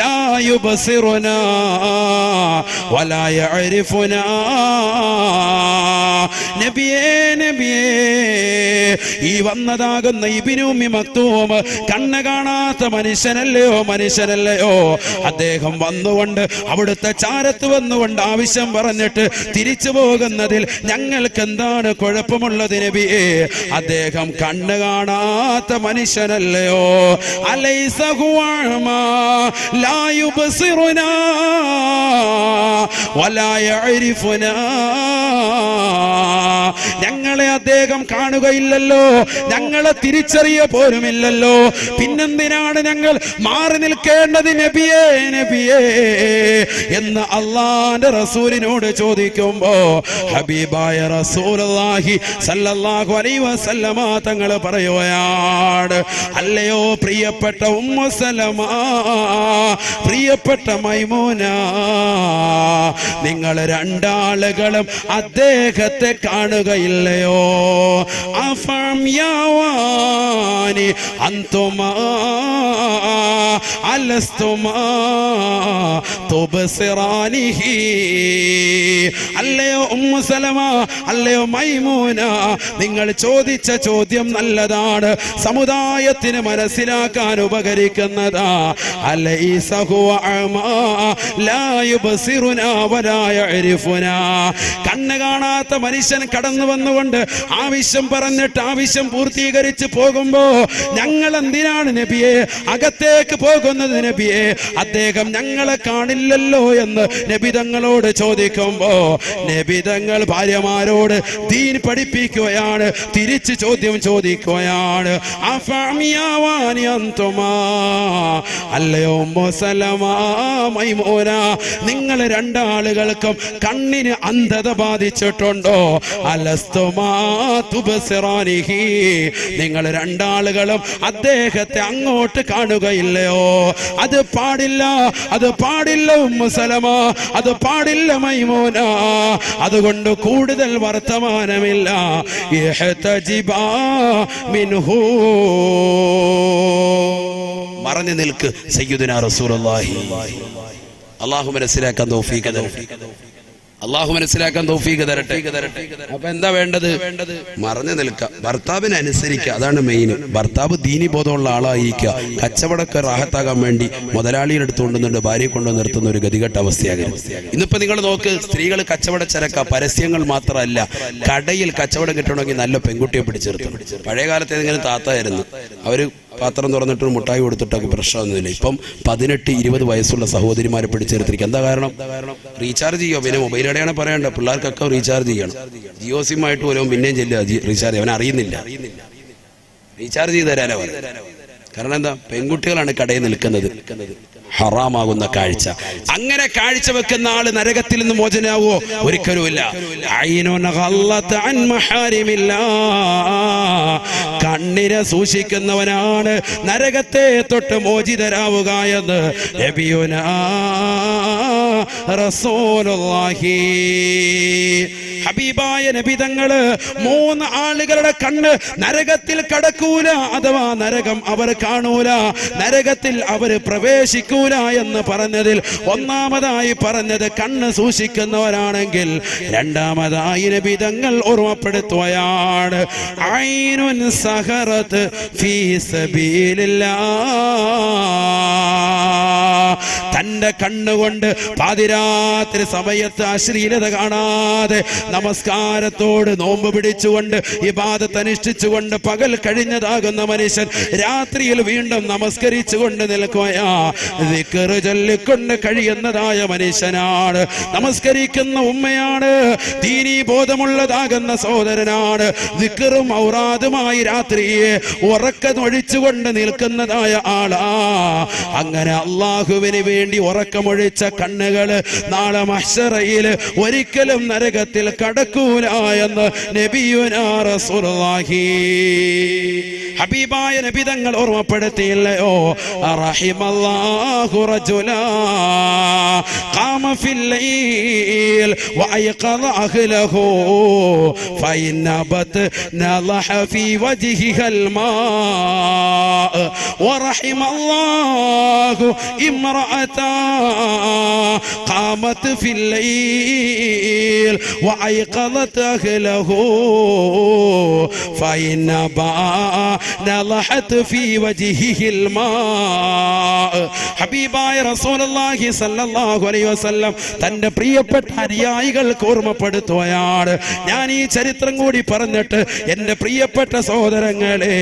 ലാ യുബ്സിറുനാ വലാ യഅരിഫുനാ. നബിയേ, നബിയേ, ഈ വന്നതാകുന്ന ഇബ്നു ഉമ്മി മക്തൂം കണ്ണ് കാണാത്ത മനുഷ്യനല്ലയോ, മനുഷ്യനല്ലയോ? അദ്ദേഹം വന്നുകൊണ്ട് അവിടുത്തെ ചാരത്ത് വന്നുകൊണ്ട് ആവശ്യം പറഞ്ഞിട്ട് തിരിച്ചു പോകുന്നതിൽ ഞങ്ങൾക്ക് എന്താണ് കുഴപ്പമുള്ളത് നബിയേ? അദ്ദേഹം കണ്ണ് കാണാത്ത മനുഷ്യനല്ലയോ? അലൈസ ഹുവ അഅമാ ലാ യുബ്സിറുനാ വലാ യഅരിഫുനാ. ഞങ്ങളെ അദ്ദേഹം കാണുകയില്ലല്ലോ, ഞങ്ങളെ തിരിച്ചറിയ പോലുമില്ലല്ലോ, പിന്നെന്തിനാണ് ഞങ്ങൾ മാറി നിൽക്കേണ്ടത് നബിയേ, നബിയേ എന്ന് അള്ളാന്റെ റസൂലിനോട് ചോദിക്കുമ്പോ ഹബീബായ റസൂലുള്ളാഹി സല്ലല്ലാഹു അലൈഹി വസല്ലമ തങ്ങൾ പറയുകയാണ്, അല്ലയോ പ്രിയപ്പെട്ട ഉമ്മു സലമ, പ്രിയപ്പെട്ട മൈമൂന, നിങ്ങൾ രണ്ടാളുകളും അദ്ദേഹത്തെ കാണുകയില്ലയോ? അഫം യാവാനി അൻതുമാ അലസ്തുമാ തുബ്സിറാനിഹി. അല്ലയോ ഉമ്മു സലമ, അല്ലയോ മൈമൂന, നിങ്ങൾ ചോദിച്ച ചോദ്യം നല്ലതാണ്, സമുദായത്തിന് മനസ്സിലാക്കാൻ ഉപകരിക്കുന്നതാ. അലൈസ ഹുവ അഅമാ ലാ യുബ്സിറുനാ വലാ യഅരിഫുനാ. കണ്ണ് കാണാത്ത മനുഷ്യൻ കടന്നു വന്നുകൊണ്ട് ആവശ്യം പറഞ്ഞിട്ട് ആവശ്യം പൂർത്തീകരിച്ച് പോകുമ്പോ ഞങ്ങൾ എന്തിനാണ് നബിയെ അകത്തേക്ക് പോകുന്നത് നബിയെ? അദ്ദേഹം ഞങ്ങളെ കാണില്ലല്ലോ എന്ന് നബിതങ്ങളോട് ചോദിക്കുമ്പോ നബിതങ്ങൾ ഭാര്യമാരോട് ദീൻ പഠിപ്പിക്കുകയാണ്, തിരിച്ച് ചോദ്യം ചോദിക്കുകയാണ്. അല്ലയോ ഉമ്മു സലമ, മൈമൂന, നിങ്ങൾ രണ്ടാളുകൾക്കും കണ്ണിന് അന്ധത ബാധിച്ചിട്ടുണ്ടോ? അലസ്തുമാ തുബ്സിറാനിഹി. നിങ്ങൾ രണ്ടാളുകളും അദ്ദേഹത്തെ അങ്ങോട്ട് കാണുകയില്ലയോ? അത് പാടില്ല, അത് പാടില്ല ഉമ്മു സലമ, അത് പാടില്ല മൈമൂന. അതുകൊണ്ട് കൂടുതൽ വർത്തമാനമില്ല. ഇഹ്തജിബാ മിൻഹു. മറഞ്ഞു നിൽക്ക് സയ്യിദുനാ റസൂലുള്ളാഹി. അല്ലാഹു മനസ്സിലാക്കാൻ തൗഫീഖ് തരട്ടെ, അള്ളാഹു മനസ്സിലാക്കാൻ തൗഫീഖ് തരട്ടെ. അപ്പൊ എന്താ വേണ്ടത്? മറഞ്ഞു നിൽക്കുക, ഭർത്താവിനെ അനുസരിക്കുക, അതാണ് മെയിൻ. ഭർത്താവ് ദീനി ബോധമുള്ള ആളായിരിക്കുക. കച്ചവടമൊക്കെ റാഹത്താകാൻ വേണ്ടി മുതലാളിയുടെ അടുത്ത് കൊണ്ടുവന്നിട്ട് ഭാര്യയെ കൊണ്ടുവന്ന് നിർത്തുന്ന ഒരു ഗതികെട്ട അവസ്ഥയാകരുത്. ഇന്നിപ്പോ നിങ്ങൾ നോക്ക്, സ്ത്രീകൾ കച്ചവട ചരക്ക, പരസ്യങ്ങൾ മാത്രമല്ല, കടയിൽ കച്ചവടം കിട്ടണമെങ്കിൽ നല്ല പെൺകുട്ടിയെ പിടിച്ചെടുത്തണം. പഴയ കാലത്ത് ഏതെങ്കിലും താത്തായിരുന്നു, അവര് പാത്രം തുറന്നിട്ട് മുട്ടായി കൊടുത്തിട്ടൊക്കെ പ്രശ്നമൊന്നുമില്ല. ഇപ്പം 18-20 വയസ്സുള്ള സഹോദരിമാരെ പിടിച്ചെടുത്തിരിക്കും. എന്താ കാരണം? റീചാർജ് ചെയ്യുമോ? പിന്നെ മൊബൈൽ ഇടയാണ് പറയണ്ട, പിള്ളേർക്കൊക്കെ റീചാർജ് ചെയ്യണം. ജിയോ സിം ആയിട്ട് പോലും പിന്നെയും ചെല്ലുക റീചാർജ്, അവൻ അറിയുന്നില്ല, റീചാർജ് ചെയ്ത് തരാനാ പറയുക. കാരണം എന്താ? പെൺകുട്ടികളാണ് കടയിൽ നിൽക്കുന്നത്. ഹറാമാകുന്ന കാഴ്ച, അങ്ങനെ കാഴ്ച വെക്കുന്ന ആള് നരകത്തിൽ നിന്ന് മോചനാവോ? ഒരിക്കലുമില്ല. കണ്ണിനെ സൂക്ഷിക്കുന്നവനാണ് നരകത്തെ തൊട്ട് മോചിതരാവുക എന്ന് നബിയുനാ റസൂലുള്ളാഹി. ഹബീബായ നബി തങ്ങള് 3 ആളുകളുടെ കണ്ണ് നരകത്തിൽ കടക്കൂല, അഥവാ നരകം അവർ കാണൂല, നരകത്തിൽ അവര് പ്രവേശിക്കൂല എന്ന് പറഞ്ഞതിൽ ഒന്നാമതായി പറഞ്ഞത് കണ്ണ് സൂക്ഷിക്കുന്നവരാണെങ്കിൽ, രണ്ടാമതായി നബി തങ്ങൾ ഓർമ്മപ്പെടുത്തുകയാണ്, ഐനുൻ സഹറത്ത് ഫീ സബീലില്ലാഹ്. തന്റെ കണ്ണുകൊണ്ട് പാതിരാത്രി സമയത്ത് അശ്ലീലത കാണാതെ നമസ്കാരത്തോട് നോമ്പ് പിടിച്ചുകൊണ്ട് ഇബാദത്ത് അനുഷ്ഠിച്ചുകൊണ്ട് പകൽ കഴിഞ്ഞതാകുന്ന മനുഷ്യൻ രാത്രിയിൽ വീണ്ടും നമസ്കരിച്ചുകൊണ്ട് നിൽക്കുകയാ, ദിക്ർ ചൊല്ലിക്കൊണ്ട് കഴിയുന്നതായ മനുഷ്യനാണ്. നമസ്കരിക്കുന്ന ഉമ്മയാണ്, ദീനീ ബോധമുള്ളതാകുന്ന സഹോദരനാണ്, ദിക്റും ഔറാദുമായി രാത്രിയെ ഉറക്കമൊഴിച്ചുകൊണ്ട് നിൽക്കുന്നതായ ആളാ. അങ്ങനെ അല്ലാഹുവേ അല്ലാഹുവിന് വേണ്ടി ഉറക്കമൊഴിച്ച കണ്ണുകള് നാളെ മഹ്ശറയിൽ ഒരിക്കലും നരകത്തിൽ കടക്കൂല എന്ന് നബിയുനാ റസൂലുള്ളാഹി ഹബീബായ നബി തങ്ങൾ ഓർമ്മപ്പെടുത്തിയില്ലയോ? റഹിമല്ലാഹു റജുലാ ഖാമ ഫിൽ ലൈൽ വഅയഖദ അഹ്ലഹു ഫഇന്നബത് നളഹ ഫീ വജ്ഹിഹൽ മാ വറഹിമല്ലാഹു ഇംറഅതാ ഖാമത് ഫിൽ ലൈൽ വഅയഖദത് അഹ്ലഹു ഫഇന്നബാ നളഹത് ഫീ വജ്ഹിഹിൽ മാ. ഹബീബായ റസൂലുള്ളാഹി സ്വല്ലല്ലാഹു അലൈഹി വസല്ലം തന്റെ പ്രിയപ്പെട്ട അനുയായികൾക്ക് ഓർമ്മപ്പെടുത്തുകയാണ്. ഞാൻ ഈ ചരിത്രം കൂടി പറഞ്ഞിട്ട് എൻ്റെ പ്രിയപ്പെട്ട സഹോദരങ്ങളെ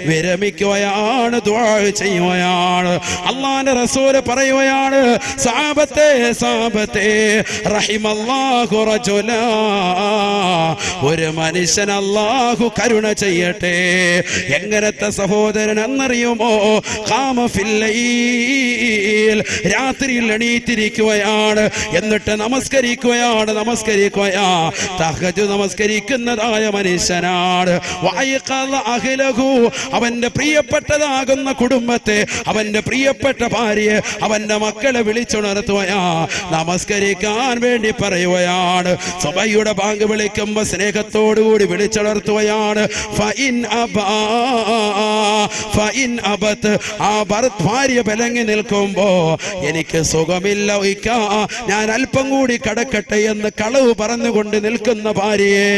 വിരമിക്കുകയാണ്, ദുആ ചെയ്യുകയാണ്. അല്ലാഹുവിന്റെ റസൂൽ പറയുകയാണ്, സഹാബത്തെ റഹിമല്ലാഹു റജുലാ, ഒരു മനുഷ്യൻ അല്ലാഹു കരുണ ചെയ്യട്ടെ. എങ്ങനത്തെ സഹോദരൻ എന്നറിയുമോ? ഖാമ ഫിൽ ലൈൽ, രാത്രിയിൽ എണീറ്റിരിക്കുകയാണ്, എന്നിട്ട് നമസ്കരിക്കുകയാണ്. തഹജ്ജുദ് നമസ്കരിക്കുന്നതായ മനുഷ്യനാണ്. വഅയഖദ അഹ്ലഹു, അവന്റെ പ്രിയപ്പെട്ടതാകുന്ന കുടുംബത്തെ, അവന്റെ പ്രിയപ്പെട്ട ഭാര്യയെ, അവന്റെ മക്കളെ വിളിച്ചുണർത്തുകയാ, നമസ്കരിക്കാൻ വേണ്ടി പറയുകയാണ്. സുബഹിയുടെ ബാങ്ക് വിളിക്കുമ്പോൾ സ്നേഹത്തോടുകൂടി വിളിച്ചുണർത്തുകയാണ്. ഫഇൻ അബത്, ആ ഭാര്യ ബലങ്ങി നിൽക്കുമ്പോ എനിക്ക് സുഖമില്ല ഒയ്ക്ക, ഞാൻ അല്പം കൂടി കടക്കട്ടെ എന്ന് കളവ് പറഞ്ഞുകൊണ്ട് നിൽക്കുന്ന ഭാര്യയെ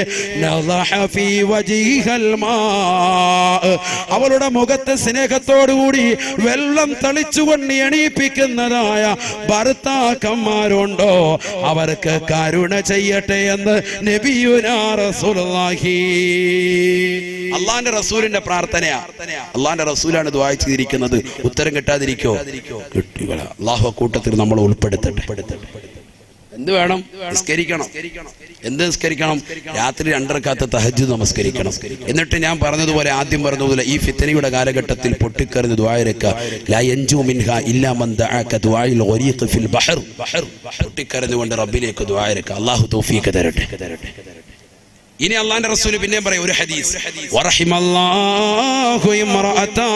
അവളുടെ മുഖത്ത് സ്നേഹത്തോടുകൂടി വെള്ളം തളിച്ചുകൊണ്ട് എണീപ്പിക്കുന്നതായ ഭർത്താക്കന്മാരുണ്ടോ? അവർക്ക് കരുണ ചെയ്യട്ടെ എന്ന് നബിയുനാ റസൂലുള്ളാഹി. അള്ളാന്റെ റസൂലിന്റെ പ്രാർത്ഥനയാ. അള്ളാന്റെ റസൂലാണ് ദുആ ചെയ്തിരിക്കുന്നത്. ഉത്തരം കിട്ടാതിരിക്കോ? കിട്ടുക. അള്ളാഹു കൂട്ടത്തിൽ നമ്മൾ ഉൾപ്പെടുത്തട്ടെ. എന്ത് വേണം? നിസ്കരിക്കണം. എന്ത് നിസ്കരിക്കണം? രാത്രി 2 റക്അത്ത് തഹജ്ജുദ് നമസ്കരിക്കണം. എന്നിട്ട് ഞാൻ പറഞ്ഞതുപോലെ, ആദ്യം പറഞ്ഞതുപോലെ, ഈ ഫിത്നയുടെ കാലഘട്ടത്തിൽ പൊട്ടിക്കറിഞ്ഞ് ദുആയിരക്കുക. ലാ യൻജു മിൻഹാ ഇല്ലാ മൻ ദഅക ദുആഇൽ ഗരീഖ് ഫിൽ ബഹർ. പൊട്ടിക്കറിഞ്ഞുകൊണ്ട് റബ്ബിലേക്ക് ദുആയിരക്കുക. അല്ലാഹു തൗഫീഖ് തരട്ടെ. ഇനി അള്ളാന്റെ റസൂൽ പിന്നെ പറയും ഒരു ഹദീസ്, വറഹിമല്ലാഹു ഇംറഅതാ,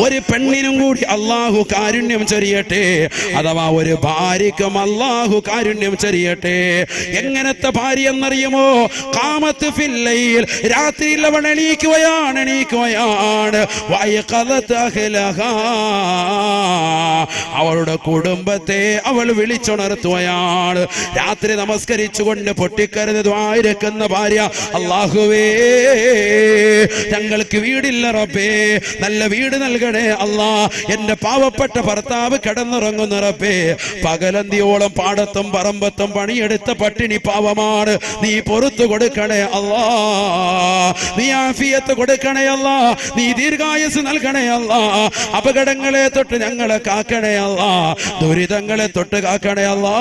ഒരു പെണ്ണിനും കൂടി അള്ളാഹു കാരുണ്യം ചൊരിയട്ടെ, അഥവാ ഒരു ഭാര്യയ്ക്കും അള്ളാഹു കാരുണ്യം ചൊരിയട്ടെ. എങ്ങനത്തെ ഭാര്യ എന്നറിയുമോ? ഖാമത്ത് ഫിൽ ലൈൽ, രാത്രിയിൽ അവൾ എണീക്കുകയാണ്. വഅയഖദത് അഹ്ലഹാ, അവളുടെ കുടുംബത്തെ അവൾ വിളിച്ചുണർത്തുകയാണ്. രാത്രി നമസ്കരിച്ചുകൊണ്ട് പൊട്ടിക്കരുത് ക്കുന്ന ഭാര്യ, അല്ലാഹുവേ ഞങ്ങൾക്ക് വീടില്ല റബ്ബേ, നല്ല വീട് നൽകണേ അല്ലാ. എന്റെ പാവപ്പെട്ട ഭർത്താവ് കിടന്നുറങ്ങുന്ന റബ്ബേ, പകലന്തിയോളം പാടത്തും പറമ്പത്തും പണിയെടുത്ത പട്ടിണി പാവമാണ്, നീ പൊറുത്തു കൊടുക്കണേ അല്ലാ. നീ ആഫിയത്ത് കൊടുക്കണേ അല്ലാ. നീ ദീർഘായുസ് നൽകണേ അല്ലാ. അപകടങ്ങളെ തൊട്ട് ഞങ്ങളെ കാക്കണേ അല്ലാ. ദുരിതങ്ങളെ തൊട്ട് കാക്കണേ അല്ലാ.